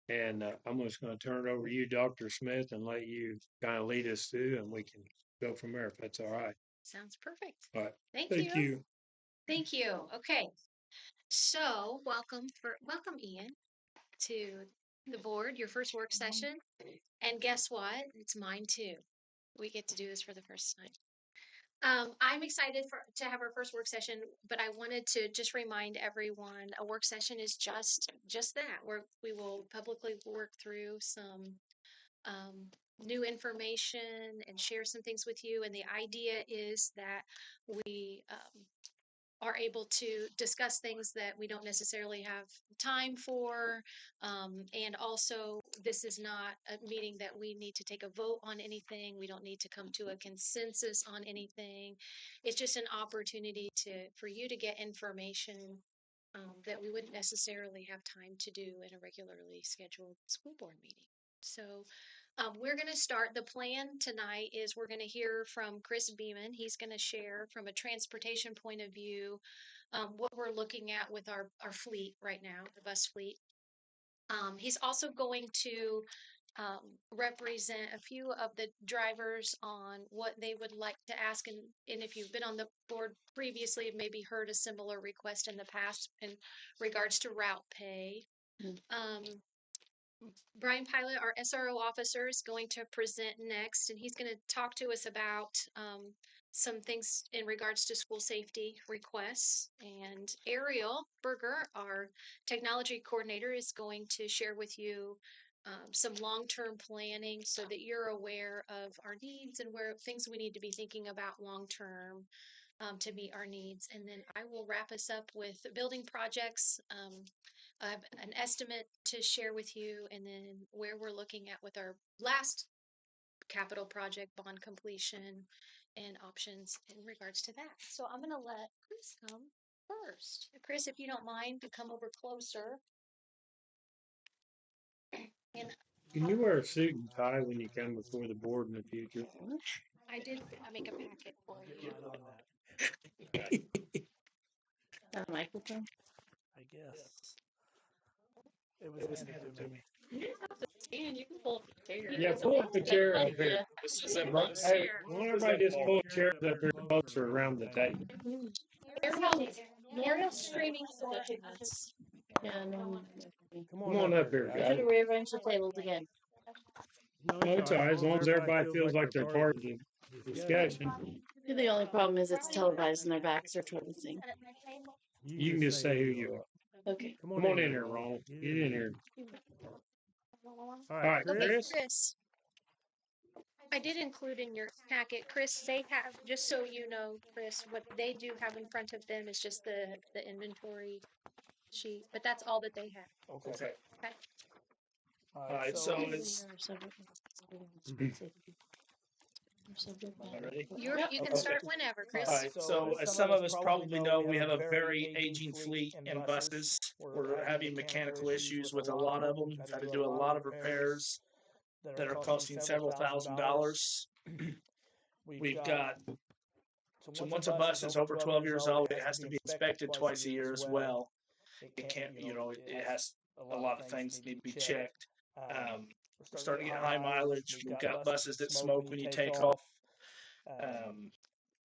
And I'm just going to turn it over to you, Dr. Smith, and let you kind of lead us through, and we can go from there if that's all right. Sounds perfect. All right. Thank Thank you. you. Thank you. Okay. So welcome, Ian, to the board, your first work session. And guess what? It's mine too. We get to do this for the first time. I'm excited to have our first work session, but I wanted to just remind everyone a work session is just that. We will publicly work through some new information and share some things with you. And the idea is that we are able to discuss things that we don't necessarily have time for. And also, this is not a meeting that we need to take a vote on anything. We don't need to come to a consensus on anything. It's just an opportunity for you to get information that we wouldn't necessarily have time to do in a regularly scheduled school board meeting. So we're going to start. The plan tonight is we're going to hear from Chris Beeman. He's going to share from a transportation point of view what we're looking at with our fleet right now, the bus fleet. He's also going to represent a few of the drivers on what they would like to ask. And if you've been on the board previously, have maybe heard a similar request in the past in regards to route pay. Um, Brian Pilot, our SRO officer, is going to present next, and he's going to talk to us about some things in regards to school safety requests. And Ariel Berger, our technology coordinator, is going to share with you some long-term planning so that you're aware of our needs and where things we need to be thinking about long-term to meet our needs. And then I will wrap us up with building projects. I have an estimate to share with you, and then where we're looking at with our last capital project bond completion and options in regards to that. So I'm going to let Chris come first. Chris, if you don't mind, to come over closer. And Can you wear a suit and tie when you come before the board in the future? I did make a packet for you. Got a microphone? I guess. It was handed to me. You don't have to stand. You can pull up a chair. Yeah, pull up the chair up here. Hey, why don't everybody just pull chairs up here closer around the table? Ariel's streaming for us. Yeah, no. Come on up here, I guys. should have rearranged the tables again. No, it's all right, as long as everybody feels like they're part of the discussion. The only problem is it's televised and their backs are toward the thing. You can just say who you are. Okay. Come on in here, Ronald. Get in here. All right, Okay, Chris. Chris. I did include in your packet, Chris, they have, just so you know, Chris, what they do have in front of them is just the inventory sheet, but that's all that they have. Okay. Okay. All All right, so it's ready. You can start whenever, Chris. All right, so as some of us probably know, we have a very aging fleet in buses. We're having mechanical issues with a lot of them. We've had to do a lot of repairs that are costing several $1,000s. We've got, so once a bus is over 12 years old, it has to be inspected twice a year as well. It can't, it has a lot of things that need to be checked. We're starting to get high mileage. We've got buses that smoke when you take off.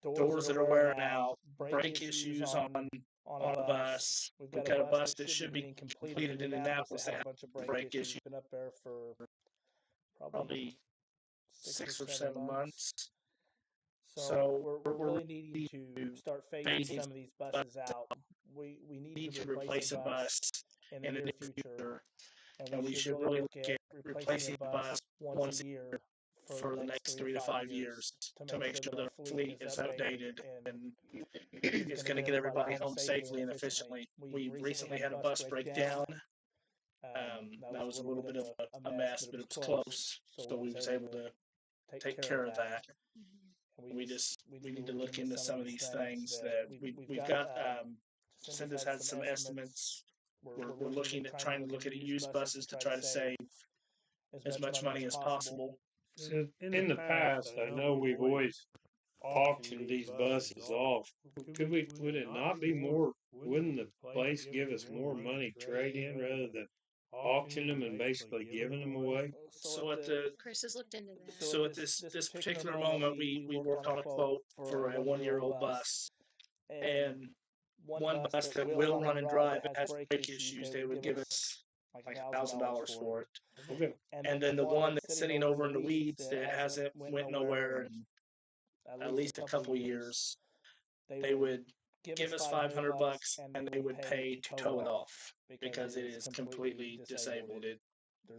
Doors that are wearing out, brake issues on a bus. We've got a bus that should be completed in Indianapolis that has brake issues. Been up there for Probably 6 or 7 months. So we're really needing to start phasing some of these buses out. We need to replace a bus in the near future, and we should really look at replacing a bus once a year for the next 3 to 5 years to make sure the fleet is updated and it's going to get everybody home safely and efficiently. We recently had a bus break down. That was a little bit of a mess, but it was close, so we was able to take care of that. We need to look into some of these things that we've got. Cinda's had some estimates. We're looking at trying to look at used buses to try to save as much money as possible. So in the past, I know we've always auctioned these buses off. Would it not be more, wouldn't the place give us more money trade in rather than auction them and basically giving them away? So at the Chris has looked into that. so at this particular moment, we worked on a quote for a 1-year-old bus, and one bus that will run and drive but has brake issues, they would give us like $1,000 for it. Okay. And then the one that's sitting over in the weeds that hasn't went nowhere in at least a couple years, they would give us $500 and they would pay to tow it off because it is completely disabled.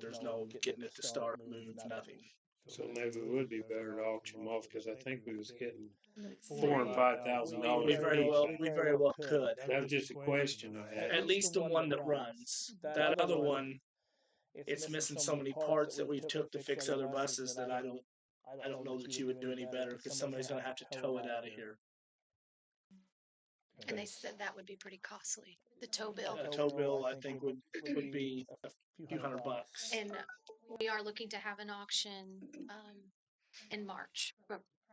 There's no getting it to start, move, nothing. So maybe it would be better to auction them off because I think we was getting Like $4,000 and $5,000 We very well could. That was just a question I had. At least the one that runs. That other one, it's missing so many parts that we took to fix other buses that I don't know that you would do any better because somebody's gonna have to tow it out of here. And they said that would be pretty costly. The tow bill. A tow bill, I think, would be a few $100. And we are looking to have an auction in March,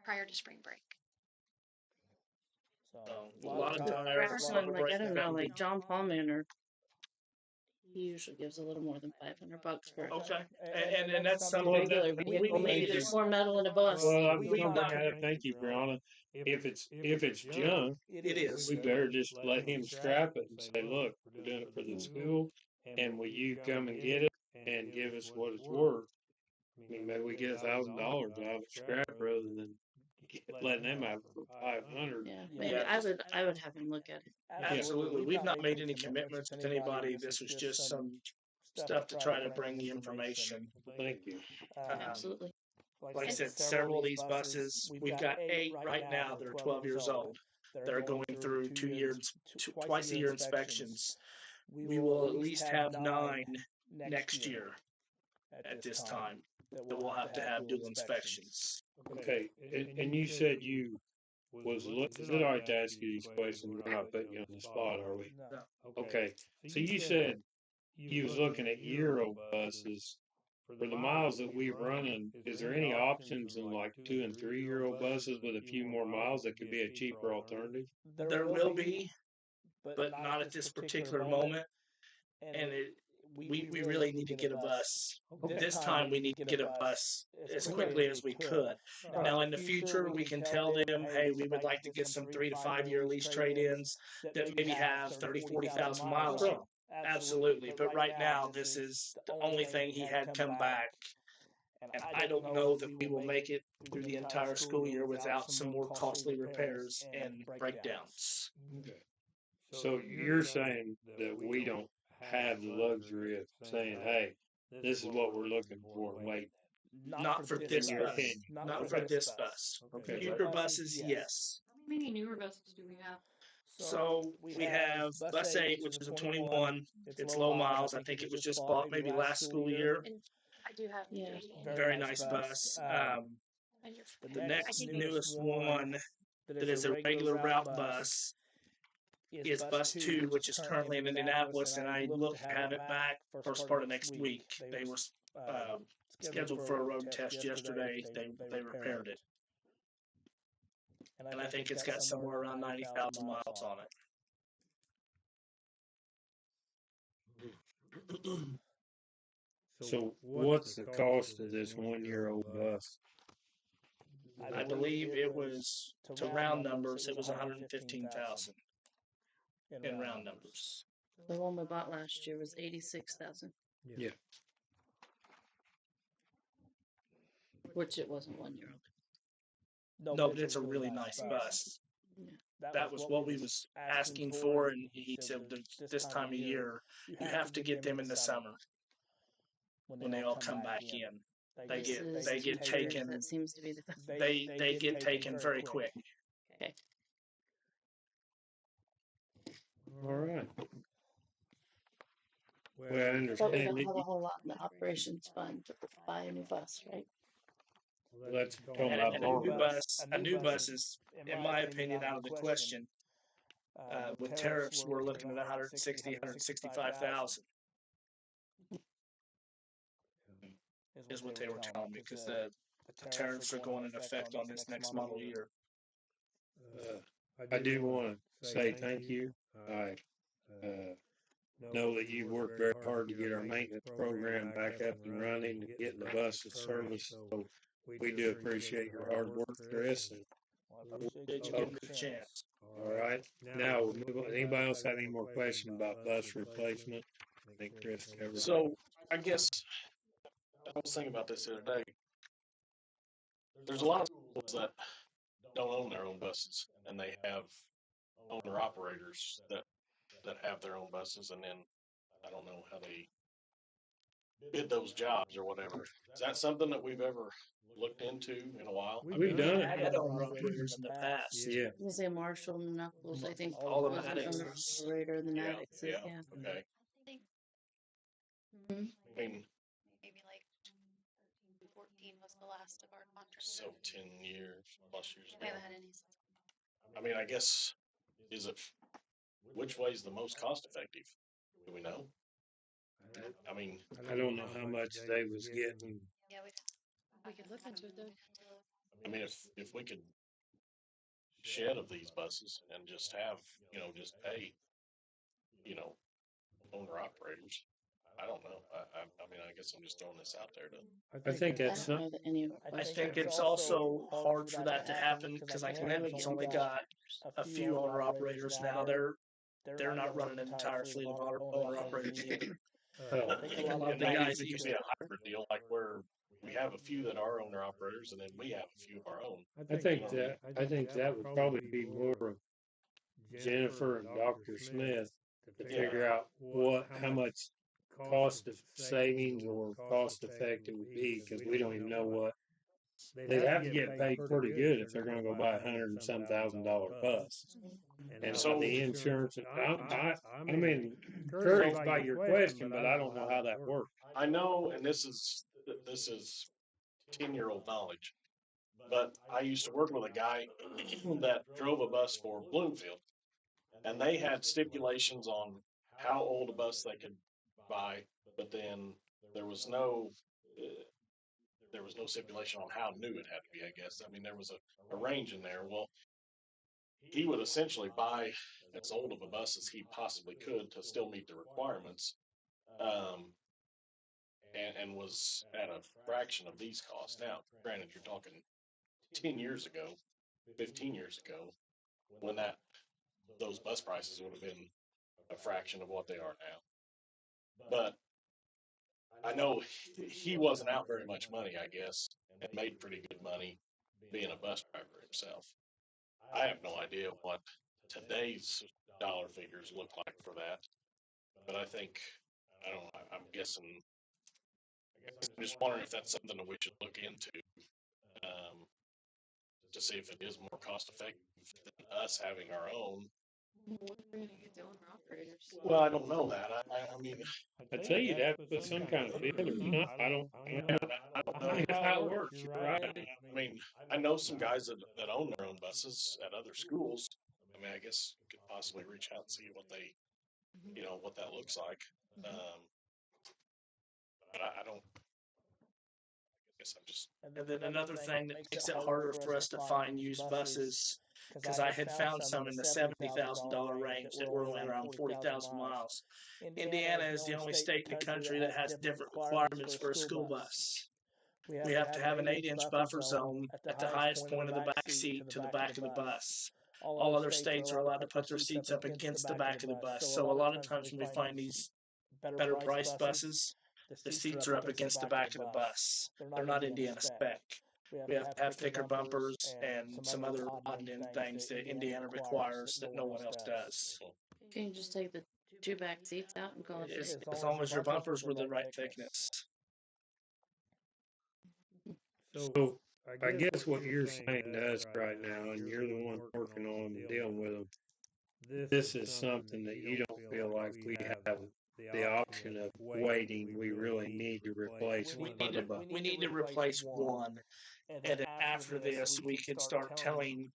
prior to spring break. So, a lot of tires, a lot of like, I brake don't know, pads. like John Paulman, he usually gives a little more than $500 for Okay, and that's a something regular that vehicle. Maybe there's more metal in a bus. Well, I'm we gonna not- bring that up. Thank you, Brianna. If it's junk, it is. we better just let him scrap it and say, look, we're doing it for the school, and will you come and get it and give us what it's worth? I mean, maybe we get $1,000 out of scrap rather than letting them have it for 500. Yeah, maybe Yeah. I would have him look at it. Absolutely. We've not made any commitments to anybody. This was just some stuff to try to bring the information. Thank you. Absolutely. Like I said, several of these buses, we've got 8 right now that are 12 years old. They're going through twice a year inspections. We will at least have 9 next year at this time that we'll have to have dual inspections. Okay, and you said you is it all right to ask you these questions? We're not putting you on the spot, are we? Okay, so you said you was looking at year-old buses. For the miles that we're running, is there any options in like 2 and 3-year-old buses with a few more miles that could be a cheaper alternative? There will be, but not at this particular moment. And we really need to get a bus. This time we need to get a bus as quickly as we could. Now in the future we can tell them, hey, we would like to get some 3 to 5 year lease trade-ins that maybe have 30,000-40,000 miles on them. Absolutely. But right now this is the only thing he had come back. And I don't know that we will make it through the entire school year without some more costly repairs and breakdowns. Okay. So you're saying that we don't have the luxury of saying, hey, this is what we're looking for and wait. Not for this In your bus. opinion. Not for this bus. Okay. Future buses, yes. How many newer buses do we have? So we have bus 8, which is a 21. It's low miles. I think it was just bought maybe last school year. I do have. Yeah. Very nice bus. The next newest one that is a regular route bus is bus 2, which is currently in Indianapolis, and I look to have it back first part of next week. They were scheduled for a road test yesterday. They repaired it. And I think it's got somewhere around 90,000 miles on it. So what's the cost of this 1-year-old bus? I believe it was, to round numbers, it was 115,000 in round numbers. The one we bought last year was 86,000. Yeah. Which it wasn't 1 year old. No, but it's a really nice bus. That was what we was asking for, and he said this time of year, you have to get them in the summer when they all come back in. They get taken. That seems to be the. They get taken very quick. Okay. All right. Well, I But we understand don't that have a whole lot in the operations fund to buy a new bus, right? that's talking And about a longer. new bus is, in my opinion, out of the question. With tariffs, we're looking at 160, 165,000 is what they were telling me, because the tariffs are going into effect on this next model year. I do want to say thank you. I know that you worked very hard to get our maintenance program back up and running and getting the buses serviced. So we do appreciate your hard work, Chris. And Well, I appreciate Did you you giving give me it a a chance. chance? all right, now we'll move on. Anybody else have any more questions about bus replacement? I think Chris covered it. So I guess I was thinking about this the other day. There's a lot of schools that don't own their own buses, and they have owner operators that have their own buses, and then I don't know how they bid those jobs or whatever. Is that something that we've ever looked into in a while? We've done it. Had owner operators in the past. Yeah. I was gonna say Marshall Knuckles, I think, All the was the owner Maddoxes. operator, the Yeah, Maddoxes, yeah, yeah. okay. Mhm. I mean, Maybe like 14 was the last of our contract. so 10 years plus years We ago. haven't had any since. I mean, I guess, which way is the most cost effective? Do we know? I mean, I don't know how much they was getting. Yeah, we could look into it though. I mean, if we could shed of these buses and just have, just pay, owner operators. I don't know. I mean, I guess I'm just throwing this out there to. I think I that's don't something. know that any of our I bus think drivers. it's also hard for that to happen because like Memphis only got a few owner operators now. They're not running an entire fleet of owner operators either. Well, I think a lot of the guys it used to be a hybrid deal, like where we have a few that are owner operators and then we have a few of our own. I think that would probably be more of Jennifer and Dr. Smith to figure out how much cost of savings or cost effective would be, because we don't even know what they'd have to get paid pretty good if they're going to go buy $100,000 bus. And so the insurance, I mean, encouraged by your question, but I don't know how that works. I know, and this is 10-year-old knowledge, but I used to work with a guy that drove a bus for Bloomfield, and they had stipulations on how old a bus they could buy, but then there was no stipulation on how new it had to be. I guess. I mean, there was a range in there. Well, he would essentially buy as old of a bus as he possibly could to still meet the requirements, um, and was at a fraction of these costs. Now, granted, you're talking 10 years ago, 15 years ago, when those bus prices would have been a fraction of what they are now. But I know he wasn't out very much money, I guess, and made pretty good money being a bus driver himself. I have no idea what today's dollar figures look like for that, but I think, I don't know, I'm guessing, I'm just wondering if that's something that we should look into, um, to see if it is more cost effective than us having our own. Well, I don't know that. I mean, I'd say you'd have to put some kind of bid or something. I don't know how it works. You're right. I mean, I know some guys that own their own buses at other schools. I mean, I guess you could possibly reach out and see what they, what that looks like. But I don't. I guess I'm just. And then another thing that makes it harder for us to find used buses, because I had found some in the $70,000 range that were only around 40,000 miles. Indiana is the only state in the country that has different requirements for a school bus. We have to have an 8-inch buffer zone at the highest point of the back seat to the back of the bus. All other states are allowed to put their seats up against the back of the bus. So a lot of times when we find these better priced buses, the seats are up against the back of the bus. They're not Indiana spec. We have to have thicker bumpers and some other odd end things that Indiana requires that no one else does. Can you just take the two back seats out and call it? As long as your bumpers were the right thickness. So I guess what you're saying to us right now, and you're the one working on them and dealing with them, this is something that you don't feel like we have the option of waiting. We really need to replace one of the buses. We need to replace one, and then after this, we could start telling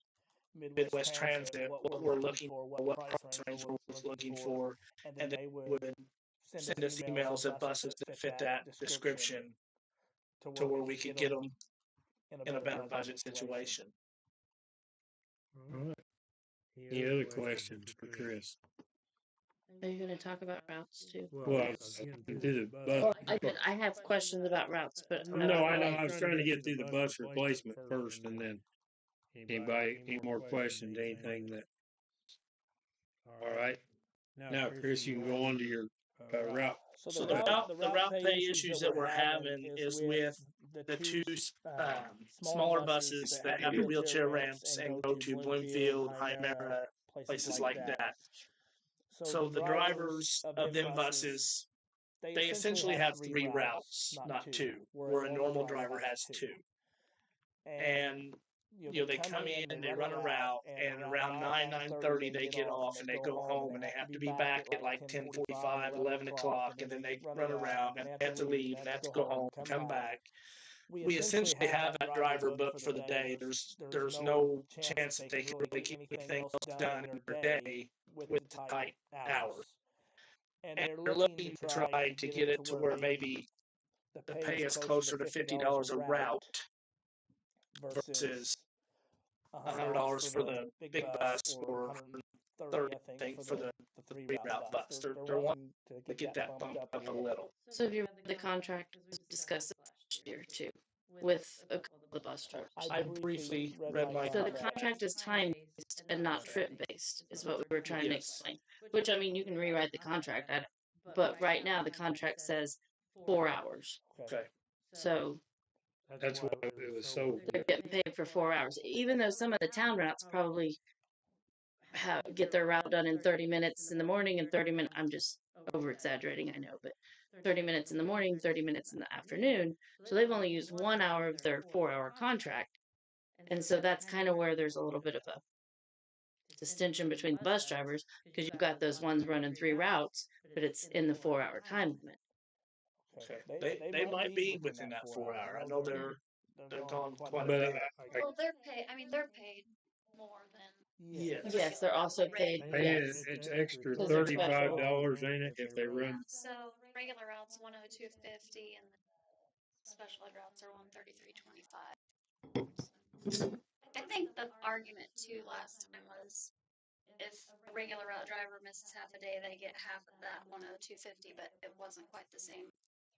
Midwest Transit what we're looking for, what price range we're looking for, and they would send us emails of buses that fit that description to where we could get them in a better budget situation. All right. Any other questions for Chris? Are you going to talk about routes too? Well, I was getting through the bus. Well, I have questions about routes, but No, I know. I was trying to get through the bus replacement first, and then any more questions, anything that. All right. Now, Chris, you can go on to your route. So So the route pay issues that we're having is with the two smaller buses that have the wheelchair ramps and go to Bloomfield, Hymera, places like that. So the drivers of them buses, they essentially have 3 routes, not 2, where a normal driver has 2. And they come in and they run a route, and around 9:30 they get off and they go home, and they have to be back at like 10:45, 11 o'clock, and then they run around and they have to leave and they have to go home, come back. We essentially have that driver booked for the day. There's no chance that they can really get anything else done in their day with the tight hours. And they're looking to try to get it to where maybe the pay is closer to $50 a route versus $100 for the big bus or $130, I think, for the 3-route bus. They're wanting to get that bumped up a little. So if you read the contract, we discussed it last year too, with a couple of the bus drivers. I briefly read my So the contract. contract is time-based and not trip-based, is what we were trying to explain. Which, I mean, you can rewrite the contract, but right now the contract says 4 hours. Okay. So That's why it was so. they're getting paid for 4 hours, even though some of the town routes probably get their route done in 30 minutes in the morning and 30 minutes. I'm just over exaggerating, I know, but 30 minutes in the morning, 30 minutes in the afternoon. So they've only used 1 hour of their 4-hour contract. And so that's kind of where there's a little bit of a distinction between the bus drivers, because you've got those ones running 3 routes, but it's in the 4-hour time limit. Okay. They might be within that 4 hour. I know they're gone quite a But bit. Well, they're paid, I mean, they're paid more than. Yes, they're also paid. Yes. it's extra Those are $35, ain't it, if they run? So regular routes 102.50 and the special ed routes are 133.25. I think the argument too last time was if a regular route driver misses half a day, they get half of that 102.50, but it wasn't quite the same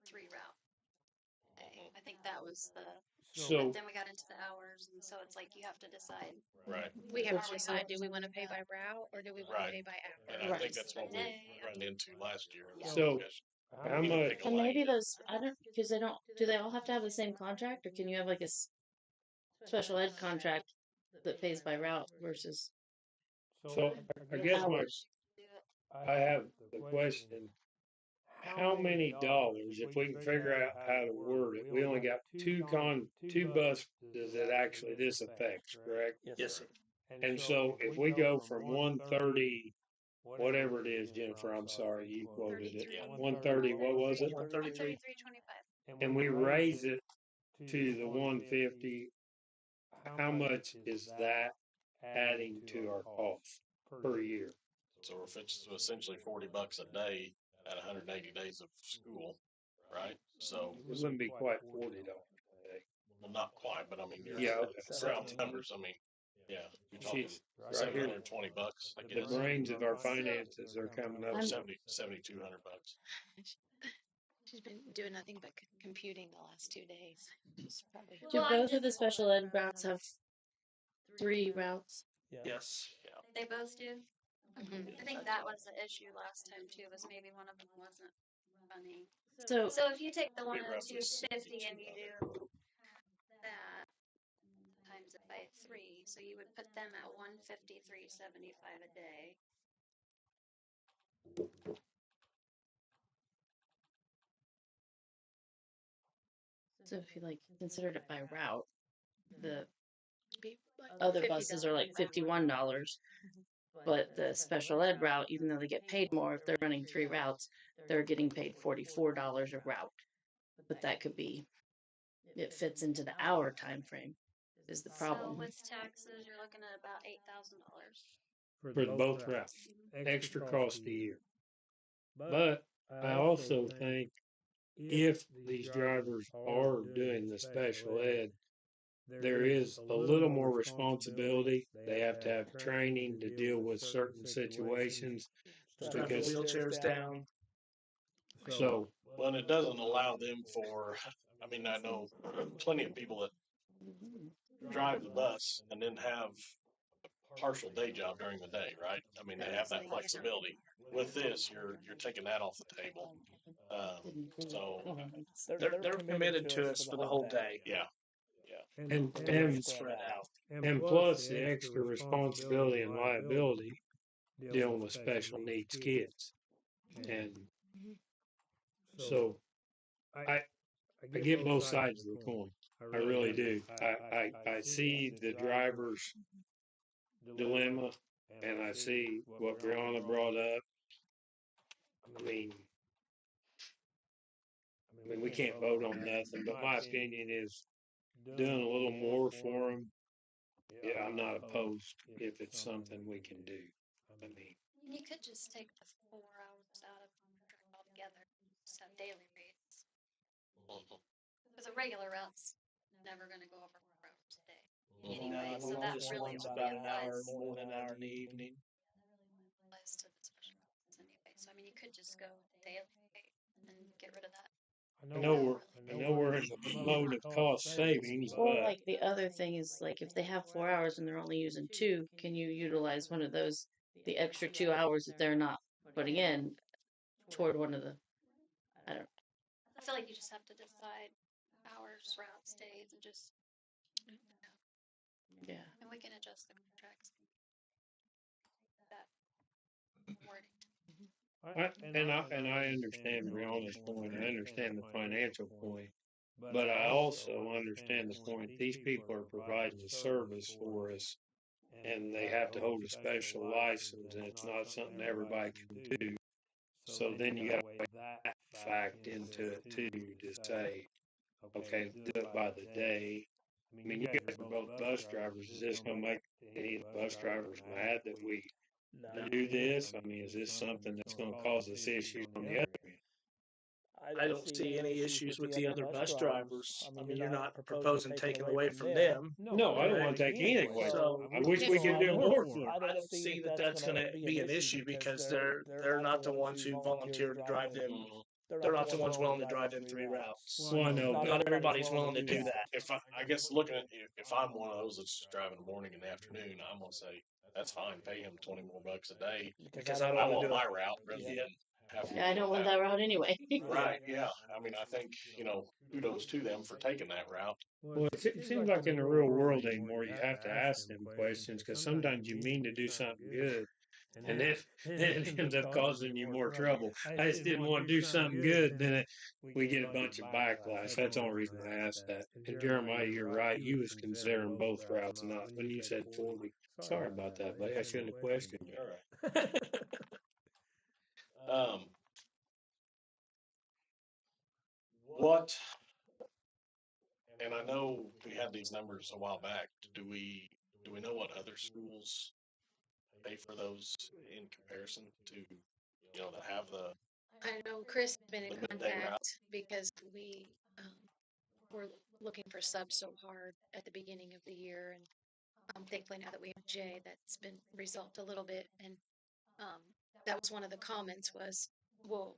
3 route day. I think that was the. So But then we got into the hours, and so it's like you have to decide. Right. We have to decide, do we want to pay by route or do we want to pay by hour? And I think that's what we run into last year. So how much? And maybe those, I don't, because do they all have to have the same contract, or can you have like a special ed contract that pays by route versus So I guess hours? I have the question. How many dollars, if we can figure out how to word it, we only got two buses that actually this affects, correct? Yes, sir. And so if we go from 130, whatever it is, Jennifer, I'm sorry, you quoted it. 130, what was it? 133.25. And we raise it to the 150. How much is that adding to our cost per year? So if it's essentially $40 a day at 180 days of school, right? So It wouldn't be quite $40 a day. well, not quite, but I mean, Yeah, okay. round numbers. I mean, yeah, you're talking She's right here. $720. I The guess brains of our finances are coming up. 7,200 bucks. She's been doing nothing but computing the last 2 days. She's probably. Do both of the special ed routes have 3 routes? Yes. They both do. Mhm. I think that was the issue last time too. Was maybe one of them wasn't running. So So if you take the 102.50 and you do that times it by 3, so you would put them at 153.75 a day. if you like considered it by route, the Be like other buses are like $50 $51, but the special ed route, even though they get paid more, if they're running 3 routes, they're getting paid $44 a route. But that could be, it fits into the hour time frame is the So problem. with taxes, you're looking at about $8,000. For both routes, extra cost a year. But I also think if these drivers are doing the special ed, there is a little more responsibility. They have to have training to deal with certain situations. Strap because wheelchairs down. so Well, and it doesn't allow them for, I mean, I know plenty of people that drive the bus and then have a partial day job during the day, right? I mean, they have that flexibility. With this, you're taking that off the table. So They're committed to us for the whole day. yeah, and And spread out. and plus the extra responsibility and liability dealing with special needs kids. And so I get both sides of the coin. I really do. I see the driver's dilemma and I see what Brianna brought up. I mean, we can't vote on nothing, but my opinion is doing a little more for them. Yeah, I'm not opposed if it's something we can do. I mean, You could just take the 4 hours out of the contract altogether, just have daily rates. Because a regular route's never gonna go over 4 hours a day anyway, The so that longest really one's only about an hour, applies, more than an hour in the evening. applies to the special routes anyway. So I mean, you could just go daily rate and get rid of that. I know we're in the mode of cost savings, Or but like the other thing is like if they have 4 hours and they're only using two, can you utilize one of those, the extra 2 hours that they're not putting in toward one of the, I don't, I feel like you just have to decide hours, routes, days, and just, yeah. and we can adjust the contracts. That wording. I understand Brianna's point. I understand the financial point, but I also understand the point. These people are providing the service for us, and they have to hold a special license, and it's not something everybody can do. So then you got to weigh that fact into it too to say, okay, do it by the day. I mean, you guys are both bus drivers. Is this going to make any of the bus drivers mad that we No. do this? I mean, is this something that's going to cause us issues on the other end? I don't see any issues with the other bus drivers. I mean, you're not proposing taking away from them. No, I don't want to take anything away. So I wish we could do more for them. I don't see that that's going to be an issue because they're not the ones who volunteer to drive them. They're not the ones willing to drive them 3 routes. Well, I know, Not everybody's willing to do that. if I guess looking at if I'm one of those that's just driving in the morning and the afternoon, I'm gonna say that's fine. Pay him 20 more bucks a day Because I don't I want to want do my it. route rather than have Yeah, I don't want that route anyway. Right, yeah. I mean, I think, kudos to them for taking that route. well, it seems like in the real world anymore, you have to ask them questions because sometimes you mean to do something good, and then it ends up causing you more trouble. I just didn't want to do something good, then we get a bunch of backlash. That's the only reason I asked that. And Jeremiah, you're right. You was considering both routes, not when you said 40. Sorry about that, buddy. I shouldn't have questioned you. All right. What, and I know we had these numbers a while back. Do we know what other schools pay for those in comparison to, that have the, I know Chris has been in The midday route. contact because we were looking for subs so hard at the beginning of the year, and thankfully now that we have Jay, that's been resolved a little bit. And that was one of the comments was, well,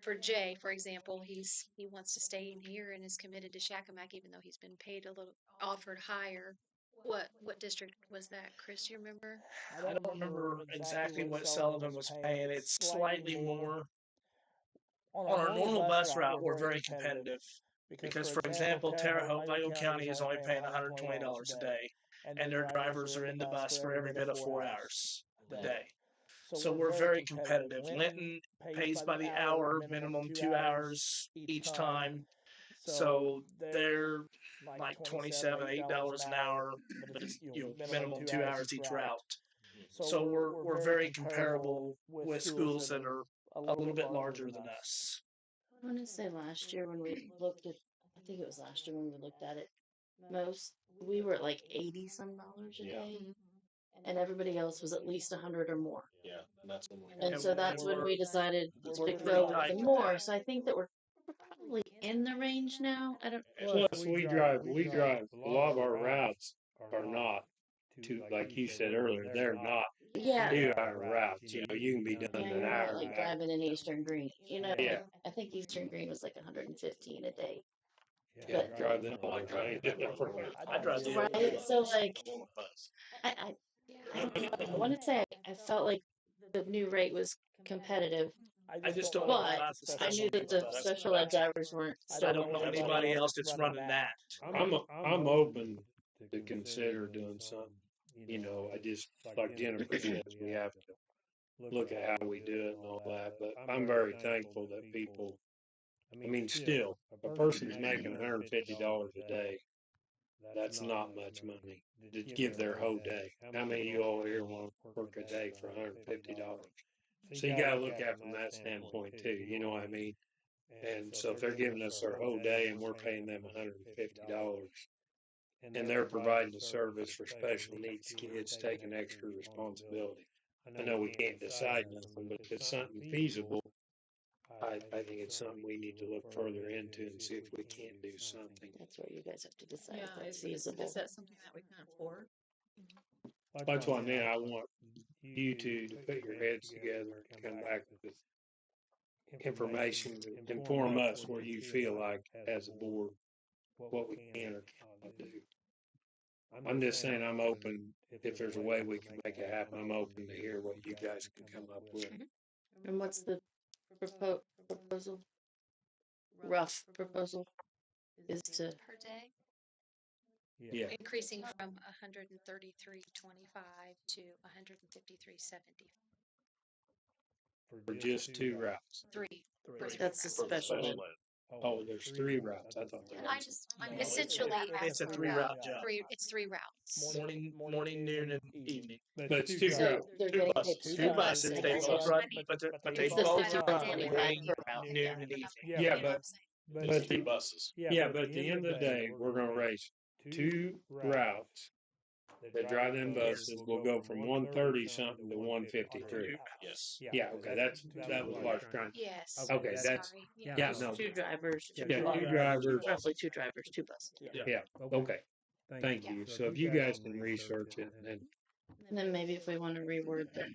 for Jay, for example, he wants to stay in here and is committed to Shakamak, even though he's been paid a little, offered higher. What district was that, Chris? You remember? I don't remember exactly what Sullivan was paying. It's slightly more. On our normal bus route, we're very competitive. Because, for example, Terre Haute, Vigo County is only paying $120 a day, and their drivers are in the bus for every bit of 4 hours a day. So we're very competitive. Linton pays by the hour, minimum 2 hours each time. So they're like $27, $8 an hour, but it's minimum 2 hours each route. So we're very comparable with schools that are a little bit larger than us. I want to say last year when we looked at, I think it was last year when we looked at it, we were at like 80 some dollars a Yeah. day, and everybody else was at least 100 or more. Yeah, and that's when we. And so that's when we decided We're to pretty go with tight the with more. that. So I think that we're probably in the range now. I don't. Plus, we drive a lot of our routes are not to, like you said earlier, they're not Yeah, 2 hour routes. You know, you can be done yeah, in you're an not hour. like and a half. driving in Eastern Green. You know, Yeah. I think Eastern Green was like 115 a day. Yeah, But drive them. I like driving. I drive the right, so like on a bus. I I want to say I felt like the new rate was competitive, I just don't know but about the I special knew that needs the bus. special ed drivers weren't I starting don't know at anybody else that's running that. I'm open to consider doing something. You know, I just like Jennifer says, we have to look at how we do it and all that. But I'm very thankful that people. I mean, still, a person's making $150 a day. That's not much money to give their whole day. How many of you all here want to work a day for $150? So you got to look at it from that standpoint too. You know what I mean? And so if they're giving us their whole day and we're paying them $150, and they're providing a service for special needs kids, taking extra responsibility. I know we can't decide nothing, but if it's something feasible, I think it's something we need to look further into and see if we can't do something. That's where you guys have to decide if Yeah, that's is feasible. that something that we can afford? That's what I mean. I want you two to put your heads together and come back with information to inform us where you feel like, as a board, what we can or cannot do. I'm just saying I'm open. If there's a way we can make it happen, I'm open to hear what you guys can come up with. And what's the proposal? Rough proposal is to Per day, Yeah, Increasing from 133.25 to 153.70. for just 2 routes. Three. that's the For the special ed. special ed. Oh, there's 3 routes. I thought there and I was. just, No, Essentially, it's a 3 route job. it's 3 routes. Morning, noon, and evening. But it's two So routes. they're Two getting buses. paid Two per buses. ride. They Okay, both so run, but they it's the both same run amount morning, per route. noon, and evening. Yeah, you know what I'm saying? but Two buses. yeah, but at the end of the day, we're gonna raise 2 routes that drive them buses. Will go from 130 something to 153. Yes. Yeah, okay, that was what I was trying. Yes. Okay, that's Sorry. yeah, no, Two drivers, yeah, two 2 drivers. roughly 2 drivers, 2 buses. Yeah, okay, thank you. So if you guys can research it, and And then maybe if we want to reword them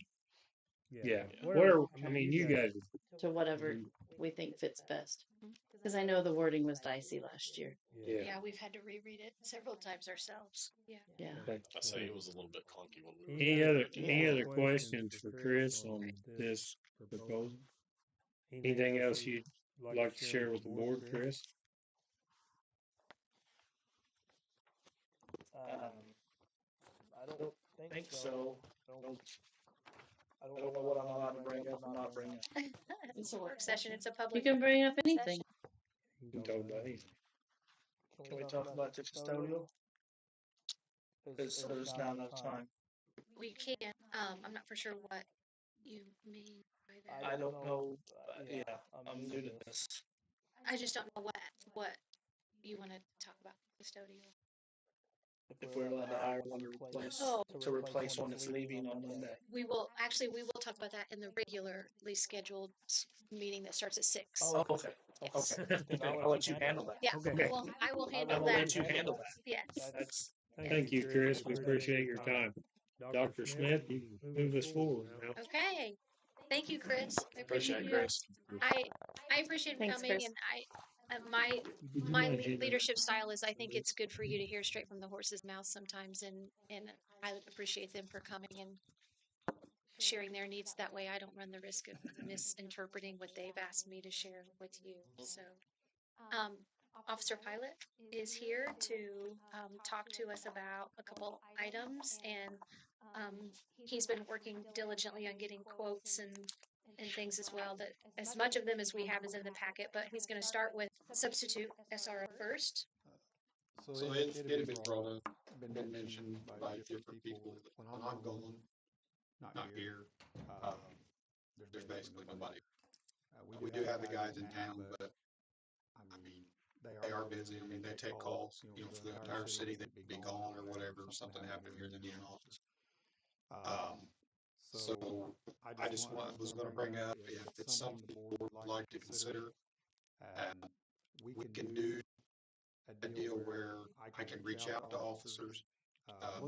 yeah, where I mean, you guys. to whatever we think fits best. Because I know the wording was dicey last year. Yeah. Yeah, we've had to reread it several times ourselves. Yeah. Yeah. Okay. I say it was a little bit clunky when we were. Any other questions for Chris on this proposal? Anything else you'd like to share with the board, Chris? I don't think so. I don't know what I'm allowed to bring up and not bring up. It's a work session. It's a You public. can bring up anything. You can talk about anything. Can we talk about the custodial? Because there's not enough time. We can. I'm not for sure what you mean by that. I don't know. Yeah, I'm new to this. I just don't know what you want to talk about custodial. If we're allowed to hire one to replace one that's leaving on Monday. We will talk about that in the regularly scheduled meeting that starts at 6. Oh, okay. Yes. Okay. I'll let you handle that. Yeah. Okay. Well, I will I handle will that. let you handle that. Yes. That's Thank you, Chris. We appreciate your time. Dr. Smith, you move us forward now. Okay. Thank you, Chris. I Appreciate appreciate it, you. Chris. I appreciate him Thanks, coming, Chris. and my leadership style is I think it's good for you to hear straight from the horse's mouth sometimes, and I would appreciate them for coming and sharing their needs. That way I don't run the risk of misinterpreting what they've asked me to share with you. So um, Officer Pilot is here to talk to us about a couple items, and he's been working diligently on getting quotes and things as well. That as much of them as we have is in the packet, but he's going to start with substitute SRO first. So it had been brought up, been mentioned by different people that when I'm gone, not here, there's basically nobody. We do have the guys in town, but I mean, they are busy. I mean, they take calls, for the entire city, they'd be gone or whatever, something happened here, they need an office. So I just was gonna bring up if it's something the board would like to consider, and we can do a deal where I can reach out to officers,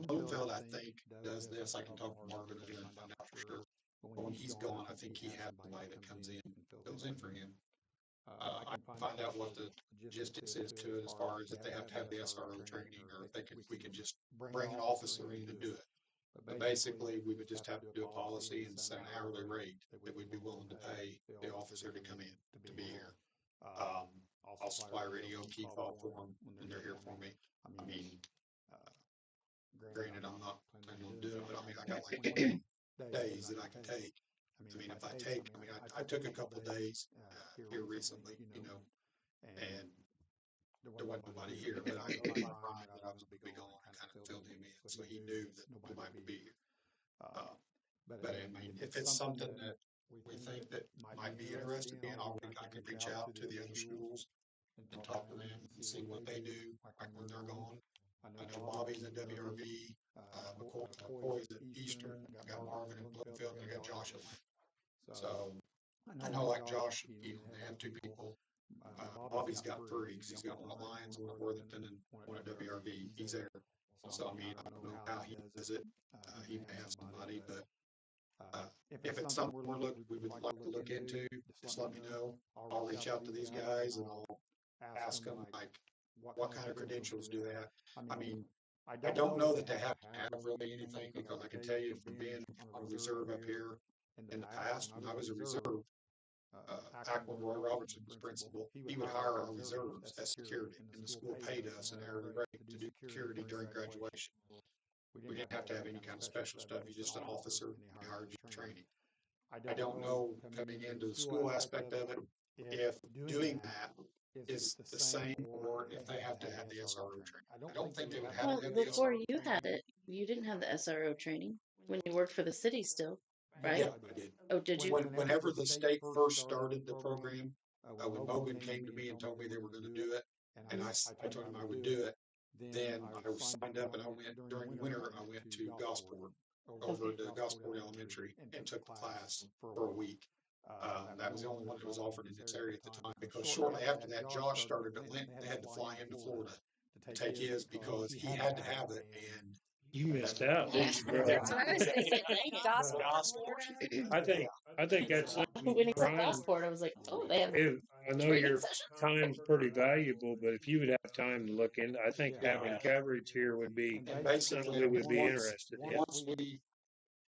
Bloomfield, I think, does this. I can talk to Marvin over there and find out for sure. But when he's gone, I think he has somebody that comes in and fills in for him. I can find out what the logistics is to it as far as if they have to have the SRO training or if we could just bring an officer in to do it. But basically, we would just have to do a policy and set an hourly rate that we'd be willing to pay the officer to come in to be here. I'll supply radio key fob for them when they're here for me. I mean, granted, I'm not planning on doing it, but I mean, I got like 20 days that I can take. I mean, I took a couple of days here recently, and there wasn't nobody here, but I told Brian that I was going to be gone and kind of filled him in, so he knew that nobody would be here. But I mean, if it's something that we think that might be interested in, I can reach out to the other schools and talk to them and see what they do, like when they're gone. I know Bobby's at WRV, McCoy's at Eastern, I got Marvin in Bloomfield, and I got Josh at Lynn. So I know like Josh, they have two people. Bobby's got three, 'cause he's got one at Lions, one at Worthington, and one at WRV. He's there. So I mean, I don't know how he does it. He may have somebody, but if it's something we would like to look into, just let me know. I'll reach out to these guys and I'll ask them like, what kind of credentials do they have? I mean, I don't know that they have to have really anything, because I can tell you from being on a reserve up here in the past, when I was a reserve, back when Roy Robertson was principal, he would hire our reserves as security, and the school paid us an hourly rate to do security during graduation. We didn't have to have any kind of special stuff. You're just an officer, and he hired you for training. I don't know, coming into the school aspect of it, if doing that is the same or if they have to have the SRO training. I don't think they would have Well, to have the before SRO you training. had it, you didn't have the SRO training when you worked for the city still, right? Yeah, I did. Oh, did you? Whenever the state first started the program, when Mogan came to me and told me they were going to do it, and I told him I would do it, then I was signed up and I went, during the winter, I went to Gosport, over to Gosport Elementary, and took the class for a week. That was the only one that was offered in this area at the time, because shortly after that, Josh started at Linton. They had to fly him to Florida to take his, because he had to have it, and You missed out, didn't you, bro? That's what I was thinking. Dang, gospel. I think that's something, When he said Brian. Gosport, I was like, oh, they have I know training your sessions. time's pretty valuable, but if you would have time to look in, I think having coverage here would be and something basically we would be once interested in.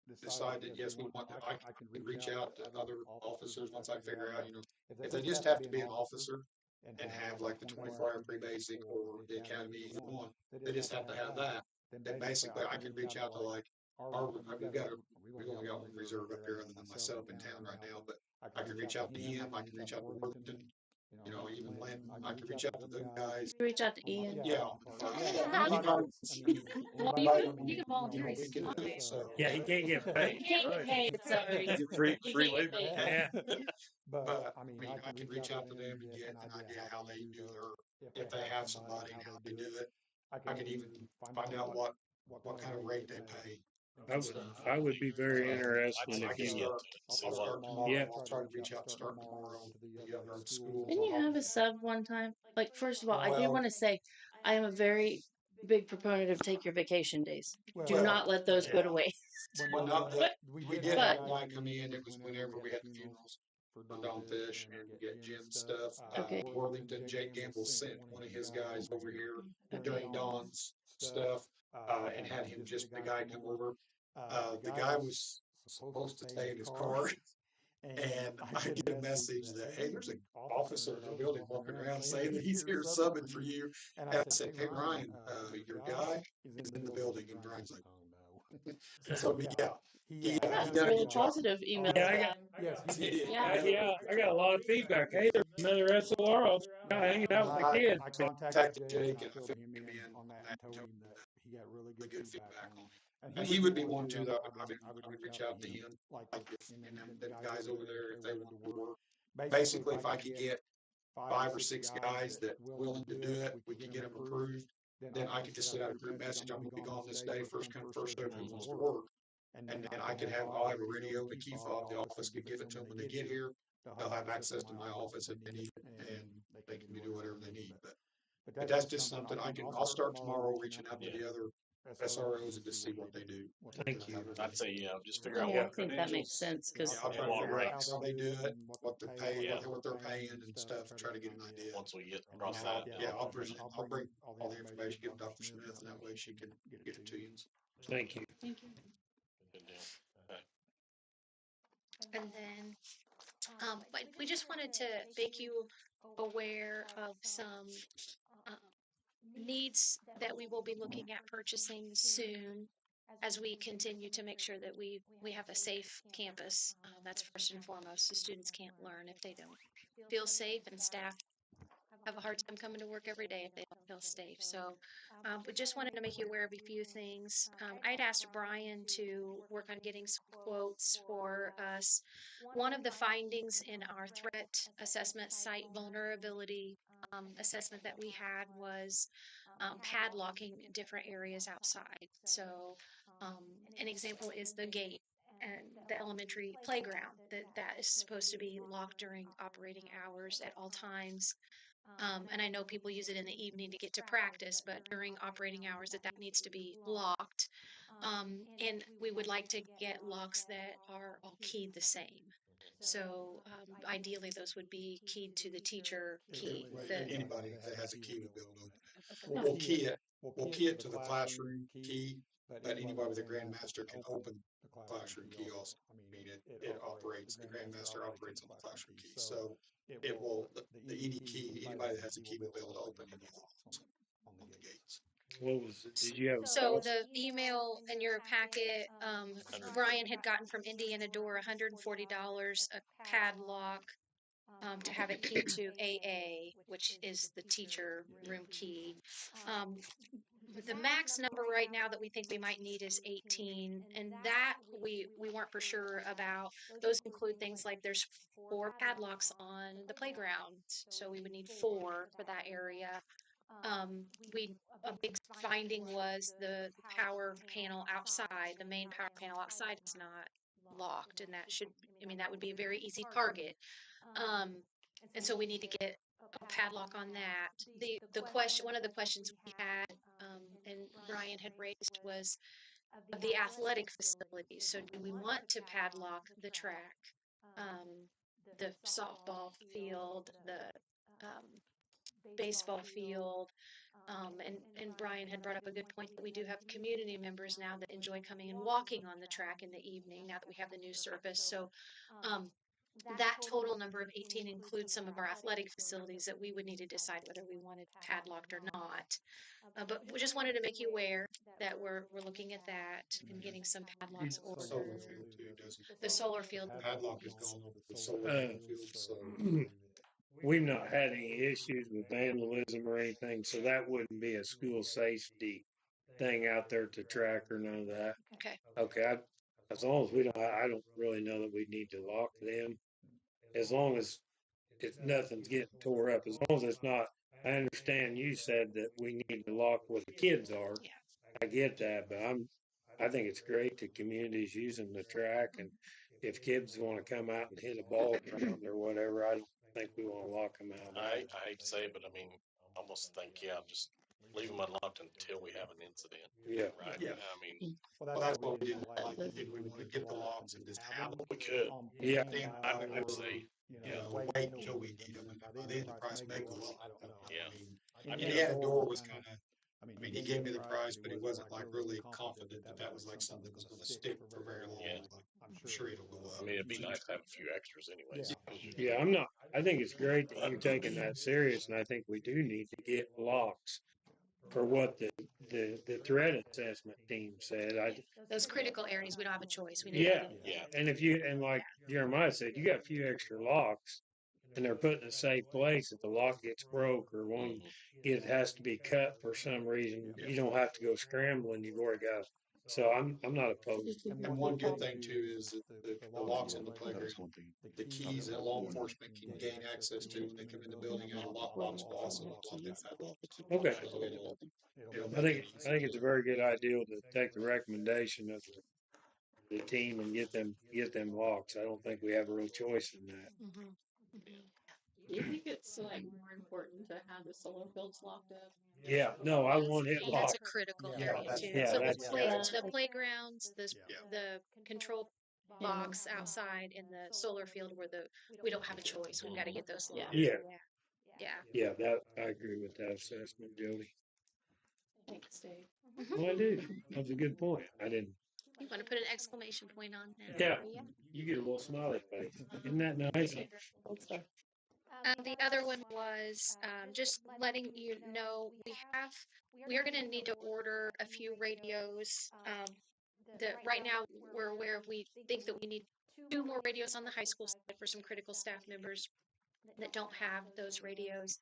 we decide that yes, we want to, I can reach out to other officers once I figure out, if they just have to be an officer and have like the 24-hour pre-basic or the academy, either one, they just have to have that. Then basically I can reach out to like we've only got one reserve up here other than myself in town right now, but I can reach out to him, I can reach out to Worthington, even Lynn, I can reach out to those guys. Reach out to Ian. Yeah. How do Anybody, Well, you can volunteer. we can do it, so. Yeah, he can't get paid. You can't get paid, sorry. Free You can't labor. get paid. Yeah. But I mean, I can reach out to them and get an idea how they do if they have somebody and how they do it. I can even find out what kind of rate they pay. I would be very interested I if can you. start tomorrow. Yeah. I'll try to reach out, start tomorrow to the other schools. Didn't you have a sub one time? Like, first of all, I do Well- want to say I am a very big proponent of take your vacation days. Do Well, not let those go to waste. Well, not that, we did But- have a guy come in, it was whenever we had the funerals for Don Fish and get Jim's stuff. Okay. Worthington, Jake Gamble sent one of his guys over here during Don's stuff, and had him the guy come over. The guy was supposed to stay in his car, and I get a message that, hey, there's an officer in the building walking around saying that he's here subbing for you. And I said, hey, Ryan, your guy is in the building, and Ryan's like, so yeah, he Yeah, got a really good job. positive email. Yeah, I got- Yes, he did. Yeah. I got a lot of feedback. Hey, there's another SLR officer hanging out with the kids. I contacted Jake and I filled him in on that and told him that he got really good feedback on it. And he would be one too that I would reach out to him, like if, and then the guys over there, if they want to work. Basically, if I could get 5 or 6 guys that willing to do it, we could get them approved, then I could just send out a group message, I'm gonna be gone this day, first come, first served, who wants to work. And then I'll have a radio and a key fob, the office could give it to them when they get here. They'll have access to my office if they need it, and they can do whatever they need. But that's just something I'll start tomorrow reaching out to the other SROs and just see what they do. Thank you. I'd say, yeah, just figure I out mean, I what think that makes credentials. sense Yeah, because I'll try to what figure out ranks. how they do it, what they're paying, Yeah. what they're paying and stuff, try to get an idea. Once we get And across then that, yeah, I'll bring all the information, give Dr. Smith, and that way she can get it to you. Thank you. thank you. good deal. Okay. And then, but we just wanted to make you aware of some uh, needs that we will be looking at purchasing soon as we continue to make sure that we have a safe campus. That's first and foremost. The students can't learn if they don't feel safe, and staff have a hard time coming to work every day if they don't feel safe. So we just wanted to make you aware of a few things. I'd asked Brian to work on getting some quotes for us. One of the findings in our threat assessment site vulnerability assessment that we had was padlocking different areas outside. So an example is the gate and the elementary playground that is supposed to be locked during operating hours at all times. And I know people use it in the evening to get to practice, but during operating hours that needs to be locked. And we would like to get locks that are all keyed the same. So ideally, those would be keyed to the teacher key. Anybody that has a key would be able to open it. Okay. We'll key it to the classroom key, but anybody with a grandmaster can open the classroom key also. I mean, it operates, the grandmaster operates on the classroom key. So it will, the ED key, anybody that has a key will be able to open any locks on the gates. What was it? Did you have? So the email in your packet, Brian had gotten from Indiana Door $140 a padlock to have it keyed to AA, which is the teacher room key. The max number right now that we think we might need is 18, and that we weren't for sure about. Those include things like there's 4 padlocks on the playground, so we would need 4 for that area. We a big finding was the power panel outside, the main power panel outside is not locked, and that should, I mean, that would be a very easy target. And so we need to get a padlock on that. The question, one of the questions we had, and Brian had raised was of the athletic facilities. So do we want to padlock the track, the softball field, the baseball field? And Brian had brought up a good point that we do have community members now that enjoy coming and walking on the track in the evening now that we have the new surface. So um, that total number of 18 includes some of our athletic facilities that we would need to decide whether we wanted padlocked or not. But we just wanted to make you aware that we're looking at that and getting some padlocks The solar ordered. field too, doesn't it? The solar field. The padlock is gone over the solar field, so. We've not had any issues with vandalism or anything, so that wouldn't be a school safety thing out there to track or none of that. Okay. Okay, as long as we don't, I don't really know that we need to lock them. As long as if nothing's getting tore up, as long as it's not. I understand you said that we need to lock where the kids are. Yeah. I get that, but I think it's great that communities using the track, and if kids want to come out and hit a ball around or whatever, I don't think we want to lock them out. I hate to say it, but I mean, I almost think, yeah, just leave them unlocked until we have an incident. Yeah. Right. Yeah. I mean, Well, that's what we didn't like. Did we want to get the locks and just have them? we could. Yeah. I'd say, Wait until we need them, and by then the price may go up. I don't know. yeah. I mean, Indiana Door was kind of, I mean, he gave me the price, but he wasn't like really confident that that was like something that was going to stick for very long. Yeah. Like, I'm sure it'll go I up. mean, it'd be nice to have a few extras anyways. Yeah, I'm not. I think it's great that you're taking that serious, and I think we do need to get locks for what the threat assessment team said. Those critical areas, we don't have a choice. We need Yeah, to get Yeah. and if you and like Jeremiah said, you got a few extra locks, and they're put in a safe place. If the lock gets broke or one it has to be cut for some reason, you don't have to go scrambling. You've already got. So I'm not opposed. And one good thing too is that the locks on the playground, the keys that law enforcement can gain access to when they come in the building out of the lockbox will also unlock that padlock. Okay. So it'll I make it think easy. it's a very good idea to take the recommendation of the team and get them locks. I don't think we have a real choice in that. Mhm. Mhm. Do you think it's like more important to have the solar fields locked up? Yeah, no, I want it That's a locked. critical Yeah, area that's- too. yeah, So that's- the playgrounds, Yeah. the control box outside in the solar field where we don't have a choice. We've got to get those Yeah. locked. Yeah. Yeah. Yeah, that I agree with that assessment, Jody. Thanks, Dave. Well, I do. That's a good point. I didn't. You want to put an exclamation point on that? Yeah, you get a little smiley face. Isn't that nice? The other one was just letting you know we are going to need to order a few radios. That right now we're aware of. We think that we need 2 more radios on the high school side for some critical staff members that don't have those radios.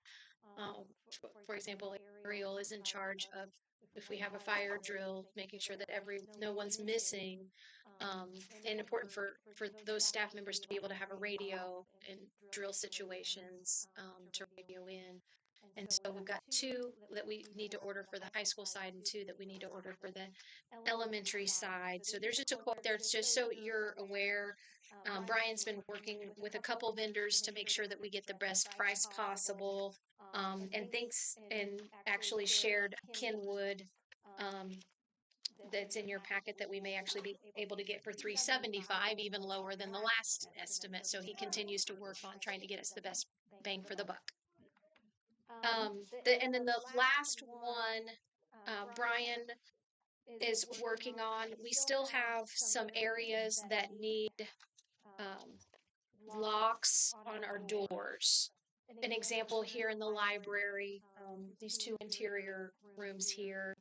For example, Ariel is in charge of if we have a fire drill, making sure that no one's missing, and important for those staff members to be able to have a radio in drill situations to radio in. And so we've got 2 that we need to order for the high school side and 2 that we need to order for the elementary side. So there's just a quote there. It's just so you're aware. Brian's been working with a couple vendors to make sure that we get the best price possible. And actually shared Kenwood that's in your packet that we may actually be able to get for $375, even lower than the last estimate. So he continues to work on trying to get us the best bang for the buck. And then the last one, Brian is working on. We still have some areas that need locks on our doors. An example here in the library, these 2 interior rooms here.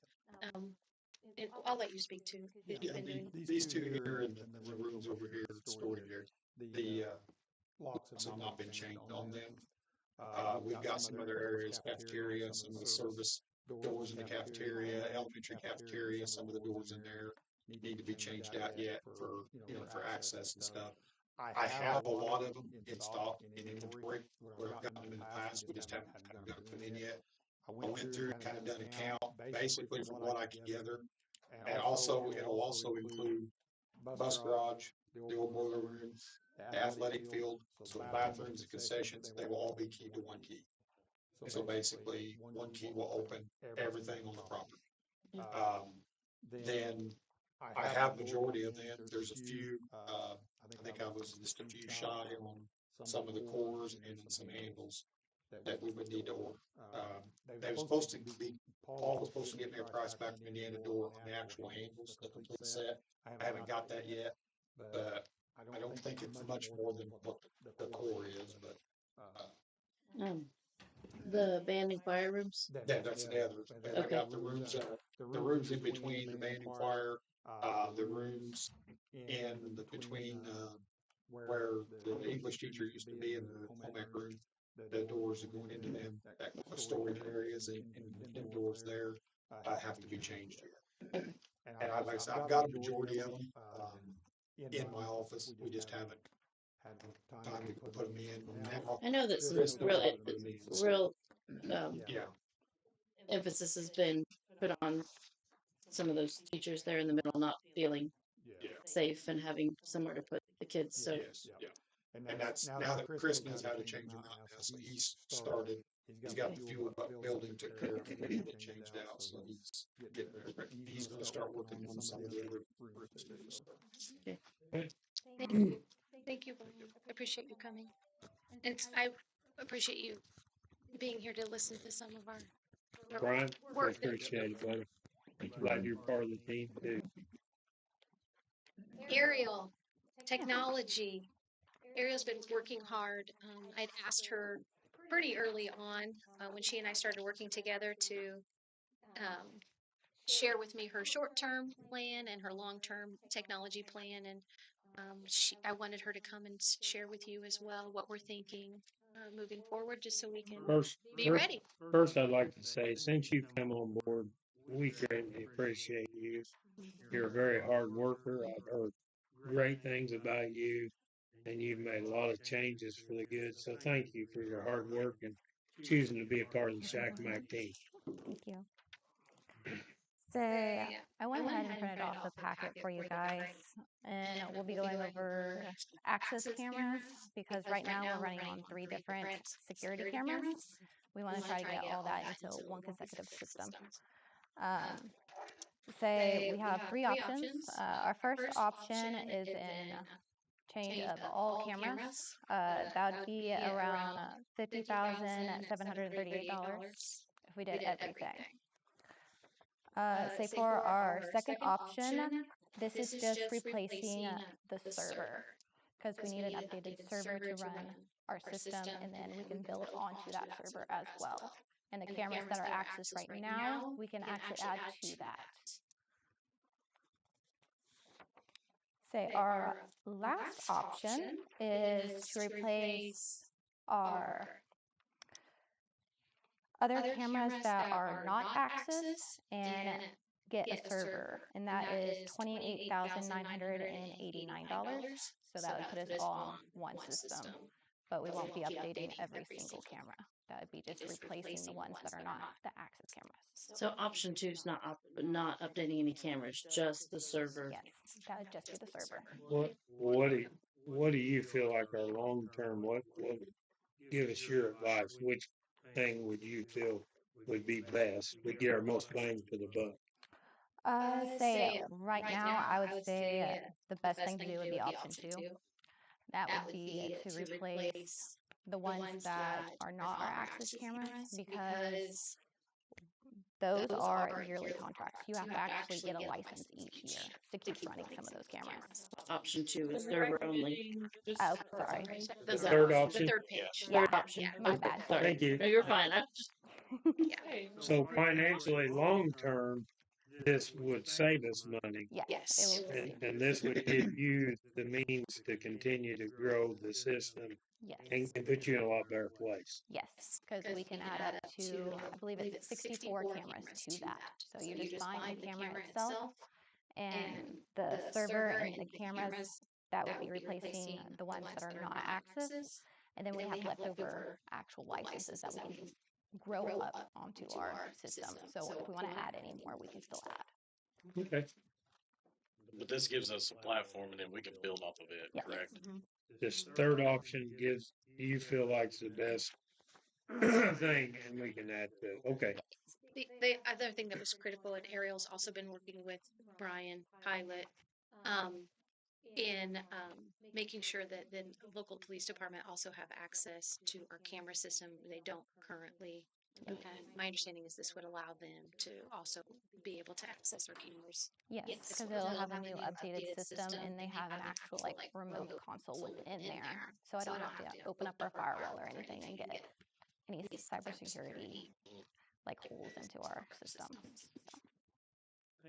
And I'll let you speak to. These two here and the rooms over here, the storage area, the locks have not been changed on them. We've got some other areas, cafeteria, some of the service doors in the cafeteria, elementary cafeteria, some of the doors in there need to be changed out yet for, for access and stuff. I have a lot of them in stock in inventory where I've gotten them in the past. We just haven't gotten them in yet. I went through and kind of done a count basically from what I could gather. And also, it'll also include bus garage, the old boiler room, the athletic field, so the bathrooms and concessions, they will all be keyed to 1 key. So basically, 1 key will open everything on the property. Then I have majority of them. There's a few, I think I was just a few shy on some of the cores and some handles that we would need to order. They were supposed to be, Paul was supposed to get me a price back from Indiana Door on the actual handles, the complete set. I haven't got that yet, but I don't think it's much more than what the core is, but The band and choir rooms. that's the other. I got the rooms in between the band and choir, the rooms in between where the English teacher used to be in the home ec room. The doors are going into them, that storage areas and indoors there have to be changed here. And like I said, I've got a majority of them in my office. We just haven't had time to put them in. Now, I know that some real yeah, emphasis has been put on some of those teachers there in the middle not feeling safe and having somewhere to put the kids. So yes, yeah. And that's now that Chris knows how to change them out now. So he's started. He's got the fuel building took care of and getting it changed out. So he's getting there. He's going to start working on some of the other rooms too. So. okay. Thank you. Thank you. I appreciate you coming. I appreciate you being here to listen to some of our Brian, I work. appreciate it, buddy. Glad you're part of the team too. Ariel, technology. Ariel's been working hard. I'd asked her pretty early on when she and I started working together to share with me her short-term plan and her long-term technology plan. And I wanted her to come and share with you as well what we're thinking moving forward, just so we can be ready. First, I'd like to say, since you've come on board, we greatly appreciate you. You're a very hard worker. I've heard great things about you, and you've made a lot of changes for the good. So thank you for your hard work and choosing to be a part of the Shakamak team. Thank you. Say, I went ahead and printed off the packet for you guys, and we'll be going over access cameras because right now we're running on 3 different security cameras. We want to try to get all that into one consecutive system. Say we have 3 options. Our first option is in change of all cameras. That would be around $50,738 if we did everything. Say for our second option, this is just replacing the server because we need an updated server to run our system, and then we can build onto that server as well. And the cameras that are accessed right now, we can actually add to that. Say our last option is to replace our other cameras that are not accessed and get a server, and that is $28,989. So that would put us all on one system, but we won't be updating every single camera. That would be just replacing the ones that are not the access cameras. So option 2 is not updating any cameras, just the server. Yes, that would just be the server. What do you feel like our long-term, what give us your advice, which thing would you feel would be best, would get our most bang for the buck? Say right now, I would say the best thing to do would be option 2. That would be to replace the ones that are not our access cameras because those are yearly contracts. You have to actually get a license each year to keep running some of those cameras. Option 2 is server only. Oh, sorry. The third The option? third page. Yeah, Third option. my bad. Sorry. Thank you. No, you're fine. So financially, long-term, this would save us money, Yes, it will and, save. and this would give you the means to continue to grow the system and Yes, put you in a lot better place. yes, because we can add up to, I believe it's 64 cameras to that. So you're just buying the camera itself, and the server and the cameras that would be replacing the ones that are not access, and then we have leftover actual licenses that we can grow up onto our system. So if we want to add any more, we can still add. Okay. But this gives us a platform and then we can build off of it, Yes. correct? This third option gives, you feel like the best thing, and we can add to it. Okay. The other thing that was critical, and Ariel's also been working with Brian Pilot, in making sure that the local police department also have access to our camera system. They don't currently. And my understanding is this would allow them to also be able to access our cameras. Yes, because they'll have a new updated system, and they have an actual like remote console within there. So I don't have to open up our firewall or anything and get any cybersecurity like holes into our system.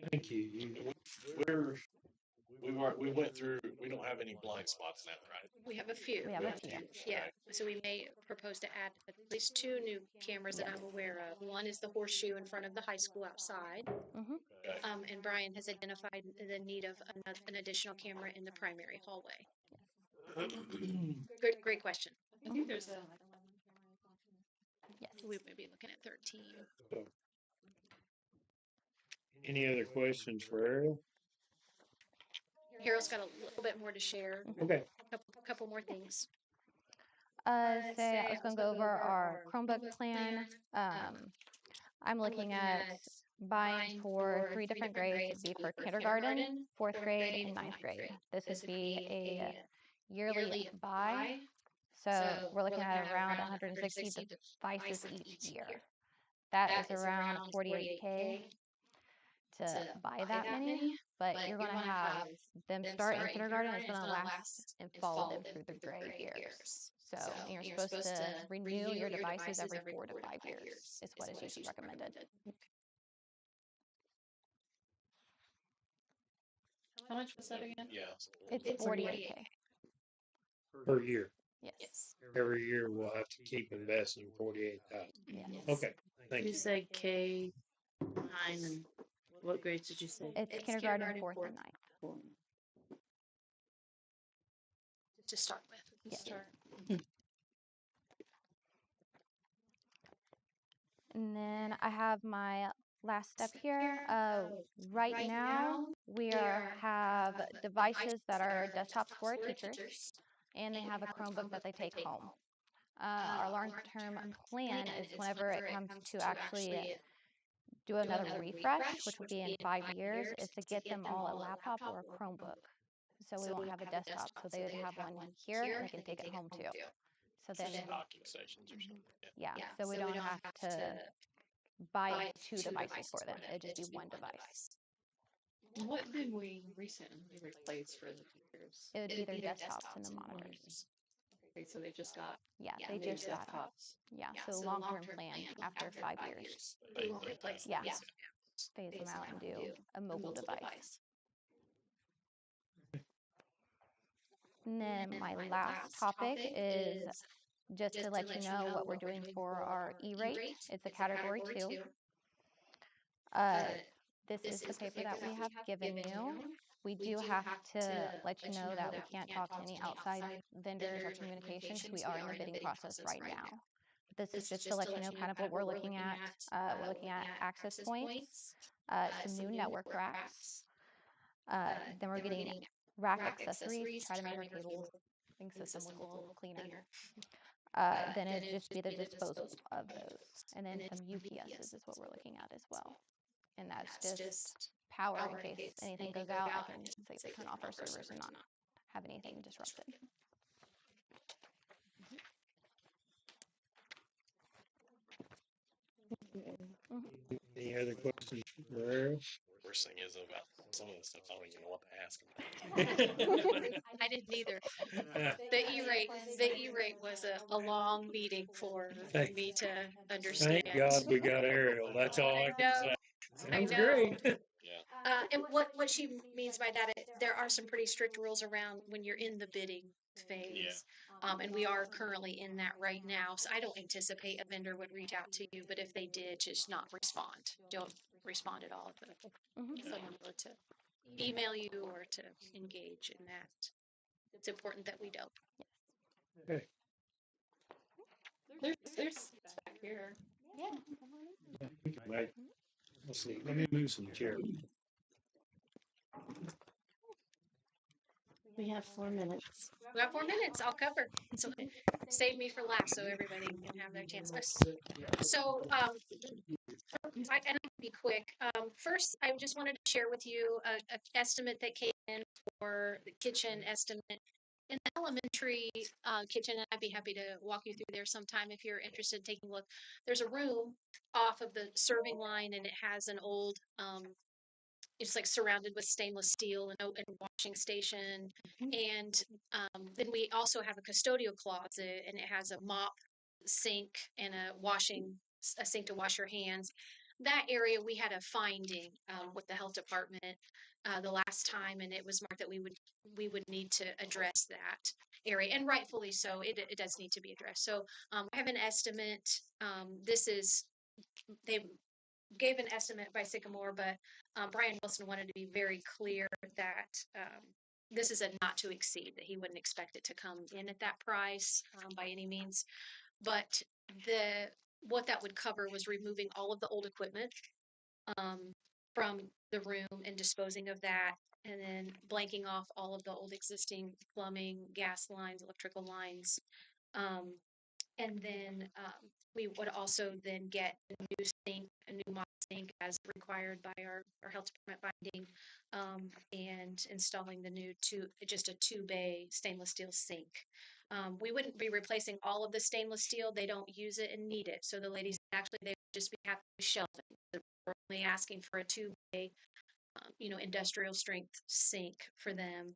Thank you. We went through, we don't have any blind spots now, right? We have a few. We have a few. Yeah, so we may propose to add at least 2 new cameras that I'm aware of. One is the horseshoe in front of the high school outside. And Brian has identified the need of an additional camera in the primary hallway. Great question. I think there's Yes. We may be looking at 13. Any other questions for Ariel? Harold's got a little bit more to share. Okay. A couple more things. Say I was going to go over our Chromebook plan. I'm looking at buying for 3 different grades. It'd be for kindergarten, 4th grade, and 9th grade. This would be a yearly buy. So we're looking at around 160 devices each year. That is around $48K to buy that many, but you're going to have them start in kindergarten. It's going to last and follow them through the grade years. So, and you're supposed to renew your devices every 4 to 5 years is what is usually recommended. How much was that again? Yeah. It's 48K. Per year. Yes. Every year we'll have to keep investing 48,000. Yes. Okay. Thank You you. said K9, and what grades did you say? It's kindergarten, 4th, and 9th. To start with. Yeah. And then I have my last step here. Right now, have devices that are desktops for our teachers, and they have a Chromebook that they take home. Our long-term plan is whenever it comes to actually do another refresh, which would be in 5 years, is to get them all a laptop or a Chromebook. So we won't have a desktop. So they would have one here and they can take it home too. So then, Docking stations or something. yeah, so we don't have to buy 2 devices for them. It'd just be one device. What did we recently replace for the teachers? It would be their desktops and the monitors. Okay, so they just got Yeah, they new just got, desktops. yeah, so long-term plan after 5 years. We won't replace Yeah, them. phase them out and do a mobile device. And then my last topic is just to let you know what we're doing for our E-rate. It's a category 2. This is the paper that we have given you. We do have to let you know that we can't talk to any outside vendors or communications. We are in the bidding process right now. But this is just to let you know kind of what we're looking at. We're looking at access points, some new network racks. Then we're getting rack accessories to try to make our cable system look a little cleaner. Then it'd just be the disposal of those. And then some UPSs is what we're looking at as well. And that's just power in case anything goes out. I can safely turn off our servers and not have anything disrupted. Any other questions for Ariel? Worst thing is about some of the stuff I don't even know what to ask them. I didn't either. The E-rate was a long meeting for me to understand. Thank God we got Ariel. That's all I can say. I Sounds know. great. Yeah. And what she means by that, there are some pretty strict rules around when you're in the bidding phase. And we are currently in that right now. So I don't anticipate a vendor would reach out to you, but if they did, just not respond. Don't respond at all. If someone were to email you or to engage in that, it's important that we don't. Okay. There's back here. Yeah. Right. Let's see. Let me move some chairs. We have 4 minutes. We got 4 minutes. I'll cover. So save me for last, so everybody can have their chance. So and I'll be quick. First, I just wanted to share with you a estimate that came in for the kitchen estimate in the elementary kitchen. And I'd be happy to walk you through there sometime if you're interested in taking a look. There's a room off of the serving line, and it has an old it's like surrounded with stainless steel and open washing station. And then we also have a custodial closet, and it has a mop sink and a sink to wash your hands. That area we had a finding with the health department the last time, and it was marked that we would need to address that area, and rightfully so. It does need to be addressed. So I have an estimate. They gave an estimate by Sycamore, but Brian Wilson wanted to be very clear that this is a not to exceed, that he wouldn't expect it to come in at that price by any means. But what that would cover was removing all of the old equipment from the room and disposing of that, and then blanking off all of the old existing plumbing, gas lines, electrical lines. And then we would also then get a new sink, a new mop sink as required by our health department binding, and installing the new just a 2-bay stainless steel sink. We wouldn't be replacing all of the stainless steel. They don't use it and need it. So the ladies, actually, they would just be happy with shelving. We're only asking for a 2-bay, industrial strength sink for them.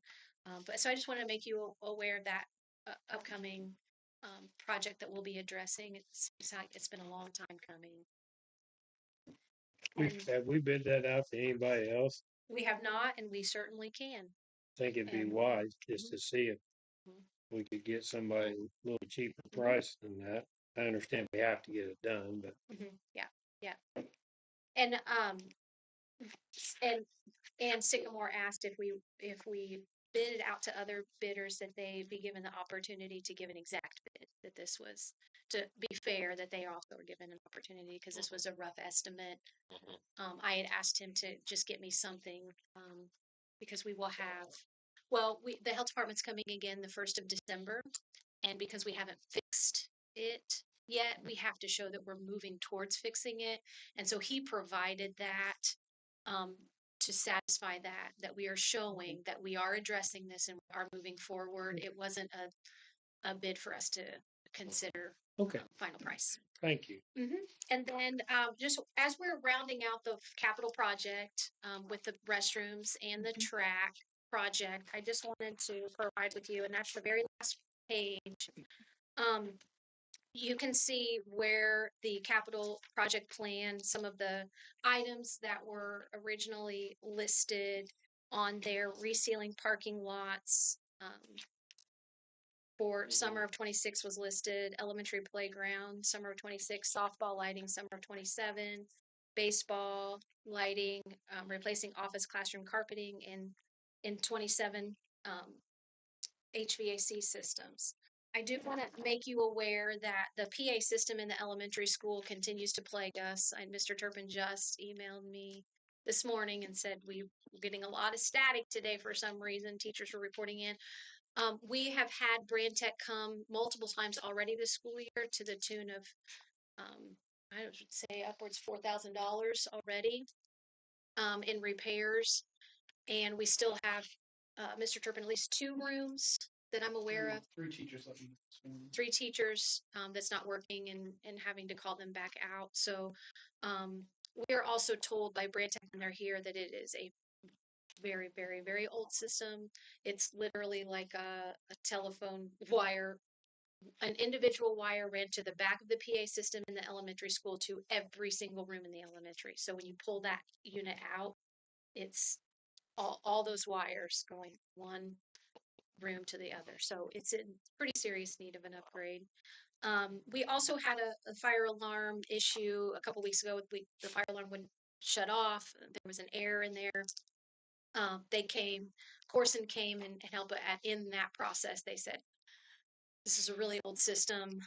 But so I just want to make you aware of that upcoming project that we'll be addressing. It's been a long time coming. Have we bid that out to anybody else? We have not, and we certainly can. I think it'd be wise just to see if we could get somebody a little cheaper price than that. I understand we have to get it done, but Yeah. And Sycamore asked if we bid it out to other bidders, that they be given the opportunity to give an exact bid, that this was to be fair that they also were given an opportunity because this was a rough estimate. I had asked him to just get me something, because we will have, well, the health department's coming again the 1st of December. And because we haven't fixed it yet, we have to show that we're moving towards fixing it. And so he provided that, to satisfy that we are showing that we are addressing this and are moving forward. It wasn't a bid for us to consider Okay, final price. thank you. And then just as we're rounding out the capital project, with the restrooms and the track project, I just wanted to provide with you, and that's the very last page. You can see where the capital project plan, some of the items that were originally listed on there, resealing parking lots, for summer of 26 was listed, elementary playground, summer of 26, softball lighting, summer of 27, baseball lighting, replacing office classroom carpeting, and in 27, HVAC systems. I do want to make you aware that the PA system in the elementary school continues to plague us. Mr. Turpin just emailed me this morning and said we were getting a lot of static today for some reason. Teachers were reporting in. We have had Brand Tech come multiple times already this school year to the tune of, I would say upwards $4,000 already, in repairs. And we still have, Mr. Turpin, at least 2 rooms that I'm aware of. 3 teachers left. 3 teachers, that's not working and having to call them back out. So we're also told by Brand Tech when they're here that it is a very, very, very old system. It's literally like a telephone wire, an individual wire ran to the back of the PA system in the elementary school to every single room in the elementary. So when you pull that unit out, it's all those wires going one room to the other. So it's in pretty serious need of an upgrade. We also had a fire alarm issue a couple weeks ago. The fire alarm wouldn't shut off. There was an error in there. Corson came and helped in that process. They said, this is a really old system,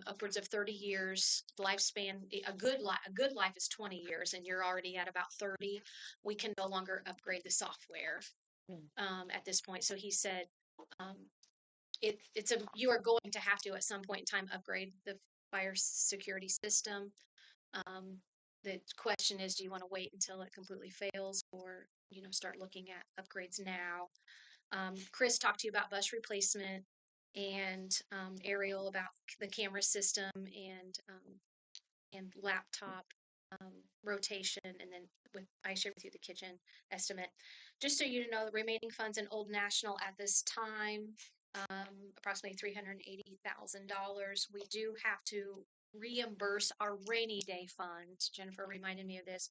upwards of 30 years lifespan. A good life is 20 years, and you're already at about 30. We can no longer upgrade the software at this point. So he said, you are going to have to at some point in time upgrade the fire security system. The question is, do you want to wait until it completely fails, or start looking at upgrades now? Chris talked to you about bus replacement, and Ariel about the camera system and laptop rotation, and then I shared with you the kitchen estimate. Just so you know, the remaining funds in Old National at this time, approximately $380,000. We do have to reimburse our rainy day fund. Jennifer reminded me of this.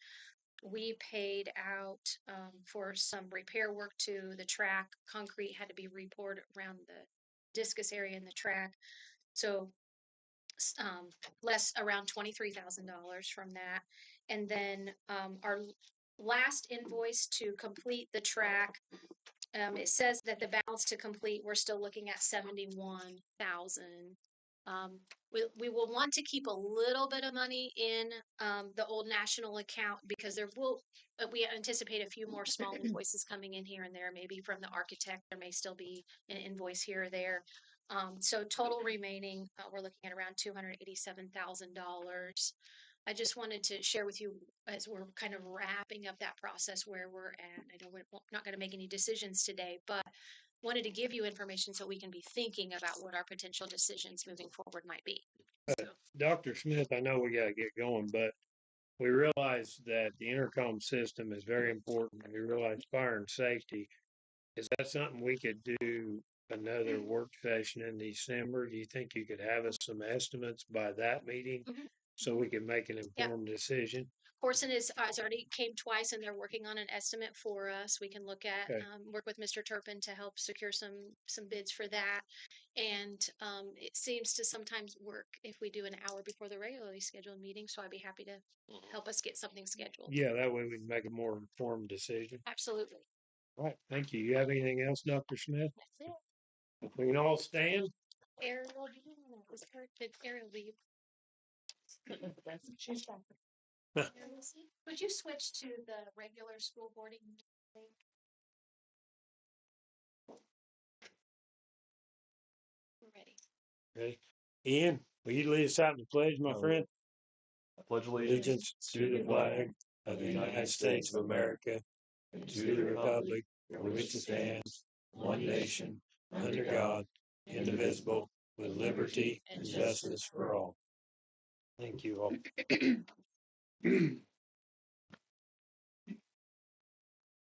We paid out for some repair work to the track. Concrete had to be repoured around the discus area in the track. So less around $23,000 from that. And then our last invoice to complete the track, it says that the balance to complete, we're still looking at $71,000. We will want to keep a little bit of money in the Old National account because we anticipate a few more small invoices coming in here and there, maybe from the architect. There may still be an invoice here or there. So total remaining, we're looking at around $287,000. I just wanted to share with you as we're kind of wrapping up that process where we're at. I know we're not going to make any decisions today, but wanted to give you information so we can be thinking about what our potential decisions moving forward might be. Dr. Smith, I know we got to get going, but we realize that the intercom system is very important. We realize fire and safety. Is that something we could do another work session in December? Do you think you could have us some estimates by that meeting so we can make an informed decision? Corson has already came twice, and they're working on an estimate for us. We can look at work with Mr. Turpin to help secure some bids for that. And it seems to sometimes work if we do an hour before the regularly scheduled meeting. So I'd be happy to help us get something scheduled. Yeah, that way we can make a more informed decision. Absolutely. All right, thank you. You have anything else, Dr. Smith? That's it. We can all stand. Ariel, do you want to Is her, did Ariel leave? She's back. Would you switch to the regular school boarding link? We're ready. Okay. Ian, will you lead us out in the pledge, my friend? I pledge Allegiance to the flag of the United States of America and to the republic for which it stands, one nation, under God, indivisible, with liberty and justice for all. Thank you all.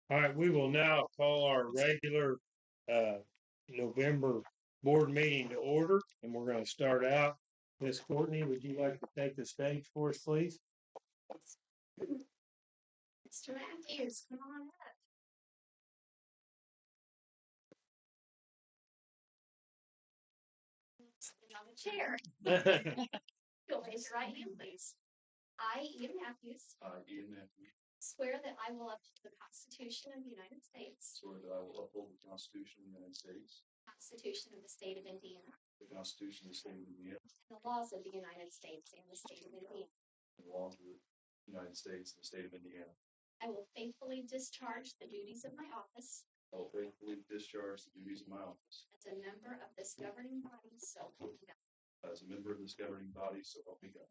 All right, we will now call our regular November board meeting to order, and we're going to start out. Miss Courtney, would you like to take the stage for us, please? Mr. Matthews, come on up. Sit on the chair. You'll raise your right hand, please. I, Ian Matthews, swear that I will uphold the Constitution of the United States, Swear that I will uphold the Constitution of the United States, Constitution of the State of Indiana, the Constitution of the State of Indiana, and the laws of the United States and the State of Indiana. and the laws of the United States and the State of Indiana. I will faithfully discharge the duties of my office I will faithfully discharge the duties of my office as a member of this governing body, so help me God. as a member of this governing body, so help me God.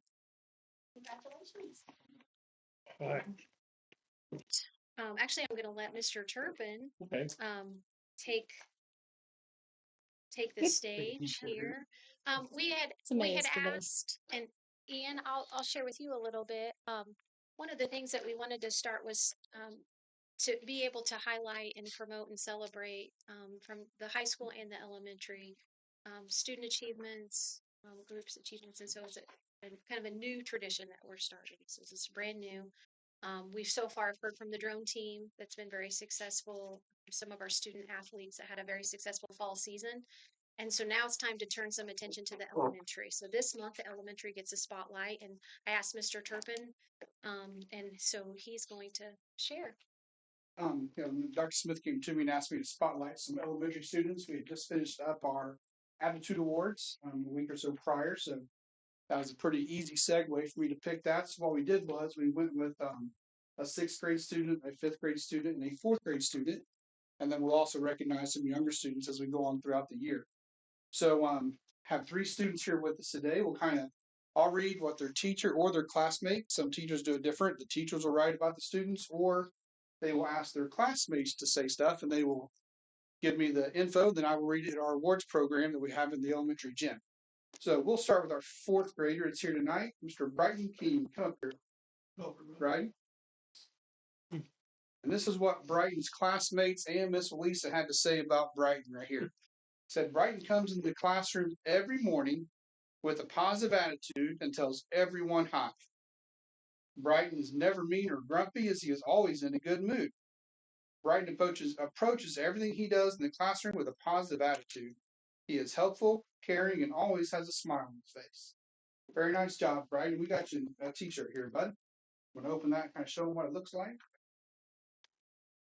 Congratulations. All right. Actually, I'm going to let Mr. Turpin Okay. take the stage here. We had asked, and Ian, I'll share with you a little bit. One of the things that we wanted to start was to be able to highlight and promote and celebrate from the high school and the elementary student achievements, groups achievements, and so it's kind of a new tradition that we're starting. So this is brand new. We've so far heard from the drone team that's been very successful. Some of our student athletes that had a very successful fall season. And so now it's time to turn some attention to the elementary. So this month, the elementary gets a spotlight, and I asked Mr. Turpin, and so he's going to share. Dr. Smith came to me and asked me to spotlight some elementary students. We had just finished up our Attitude Awards a week or so prior, so that was a pretty easy segue for me to pick that. So what we did was we went with a 6th grade student, a 5th grade student, and a 4th grade student, and then we'll also recognize some younger students as we go on throughout the year. So have 3 students here with us today. I'll read what their teacher or their classmate. Some teachers do it different. The teachers will write about the students, or they will ask their classmates to say stuff, and they will give me the info. Then I will read it in our awards program that we have in the elementary gym. So we'll start with our 4th grader. It's here tonight, Mr. Brighton King. Come up here, Brighton. And this is what Brighton's classmates and Miss Lisa had to say about Brighton right here. Said Brighton comes into the classroom every morning with a positive attitude and tells everyone hi. Brighton is never mean or grumpy, as he is always in a good mood. Brighton approaches everything he does in the classroom with a positive attitude. He is helpful, caring, and always has a smile on his face. Very nice job, Brighton. We got you a t-shirt here, bud. I'm going to open that and kind of show them what it looks like.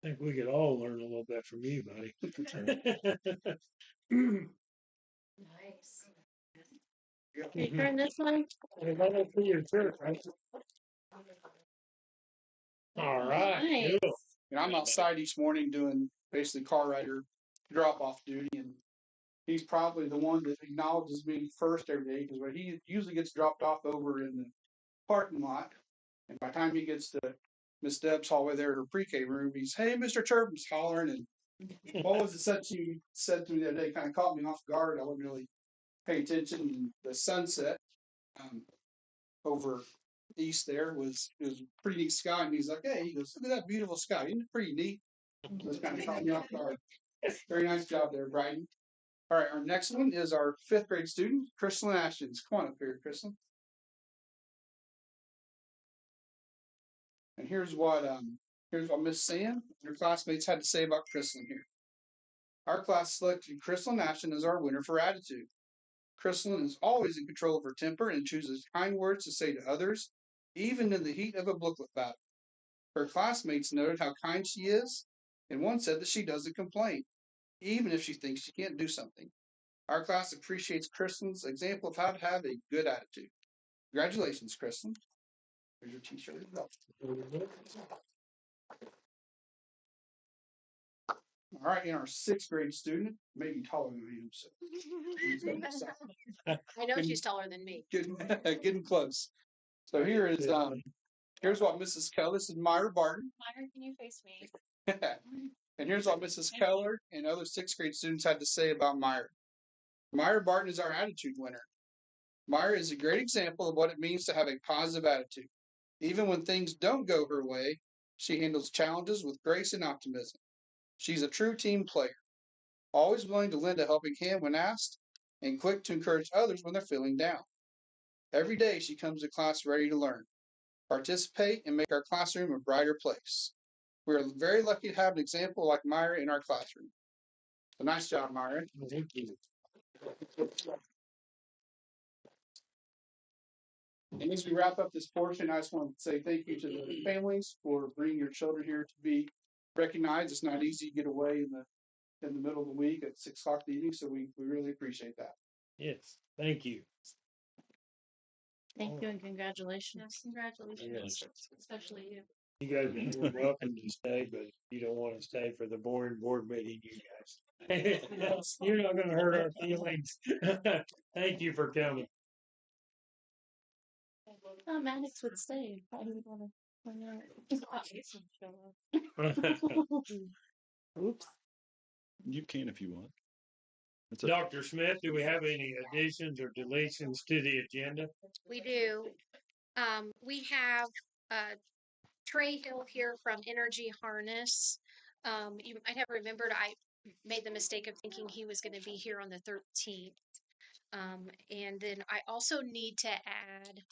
I think we could all learn a little bit from you, buddy. Nice. Can you turn this one? All right. Nice. Cool. And I'm outside each morning doing basically car rider drop-off duty, and he's probably the one that acknowledges me first every day, because he usually gets dropped off over in the parking lot, and by the time he gets to Miss Deb's hallway there at her pre-K room, he's, "Hey, Mr. Turpin's hollering," and what was it you said to me the other day? Kind of caught me off guard. I wasn't really paying attention. And the sunset over east there it was pretty neat sky, and he's like, "Hey," he goes, "look at that beautiful sky. Isn't it pretty neat?" It was kind of caught me off guard. Very nice job there, Brighton. All right, our next one is our 5th grade student, Crystal Ashton. Come on up here, Crystal. And here's what Miss Sam and her classmates had to say about Crystal here. Our class selected Crystal Ashton as our winner for attitude. Crystal is always in control of her temper and chooses kind words to say to others, even in the heat of a booklet battle. Her classmates noted how kind she is, and one said that she doesn't complain, even if she thinks she can't do something. Our class appreciates Kristen's example of how to have a good attitude. Congratulations, Kristen. Here's your t-shirt. All right, and our 6th grade student, maybe taller than me, so I know she's taller than me. getting close. So here's what Mrs. Keller. This is Myra Barton. Myra, can you face me? And here's what Mrs. Keller and other 6th grade students had to say about Myra. Myra Barton is our attitude winner. Myra is a great example of what it means to have a positive attitude. Even when things don't go her way, she handles challenges with grace and optimism. She's a true team player, always willing to lend a helping hand when asked, and quick to encourage others when they're feeling down. Every day she comes to class ready to learn, participate, and make our classroom a brighter place. We are very lucky to have an example like Myra in our classroom. So nice job, Myra. Thank you. And as we wrap up this portion, I just want to say thank you to the families for bringing your children here to be recognized. It's not easy to get away in the middle of the week at 6 o'clock in the evening, so we really appreciate that. Yes, thank you. Thank you and congratulations. Yes, congratulations, especially you. You guys are more welcome to stay, but if you don't want to stay for the boring board meeting, you guys. You're not going to hurt our feelings. Thank you for coming. Oh, Maddox would stay. I would want to. Oops. You can if you want. Dr. Smith, do we have any additions or deletions to the agenda? We do. We have Trey Hill here from Energy Harness. You might have remembered I made the mistake of thinking he was going to be here on the 13th. And then I also need to add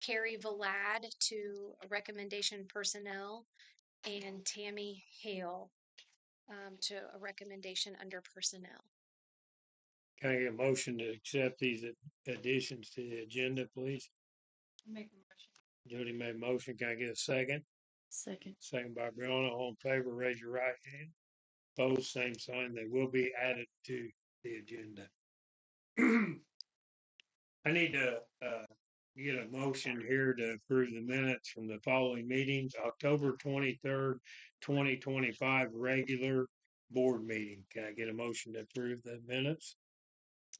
Carrie Valad to recommendation personnel and Tammy Hale to a recommendation under personnel. Can I get a motion to accept these additions to the agenda, please? Make a motion. Jody made a motion. Can I get a second? Second. Second by Brianna. All in favor, raise your right hand. Opposed, same sign. They will be added to the agenda. I need to get a motion here to approve the minutes from the following meetings. October 23rd, 2025, regular board meeting. Can I get a motion to approve the minutes?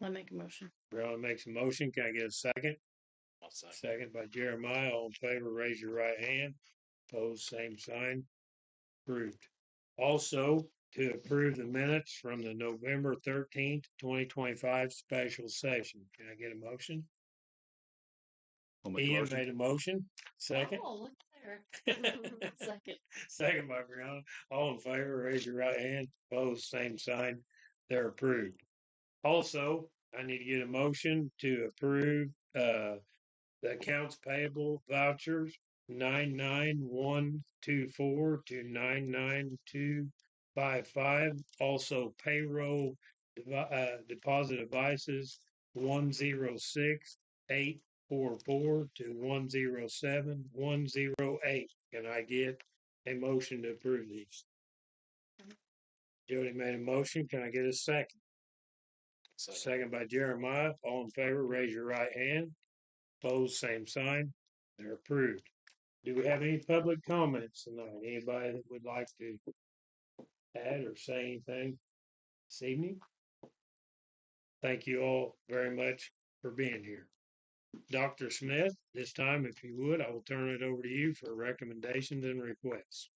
I'll make a motion. Brianna makes a motion. Can I get a second? I'll second. Second by Jeremiah. All in favor, raise your right hand. Opposed, same sign. Approved. Also, to approve the minutes from the November 13th, 2025 special session. Can I get a motion? I'll make a Ian motion. made a motion. Second. Oh, look there. Second. Second by Brianna. All in favor, raise your right hand. Opposed, same sign. They're approved. Also, I need to get a motion to approve the accounts payable vouchers 99124 to 99255. Also, payroll deposit devices 106844 to 107108. Can I get a motion to approve these? Jody made a motion. Can I get a second? Second by Jeremiah. All in favor, raise your right hand. Opposed, same sign. They're approved. Do we have any public comments tonight? Anybody that would like to add or say anything this evening? Thank you all very much for being here. Dr. Smith, this time, if you would, I will turn it over to you for recommendations and requests.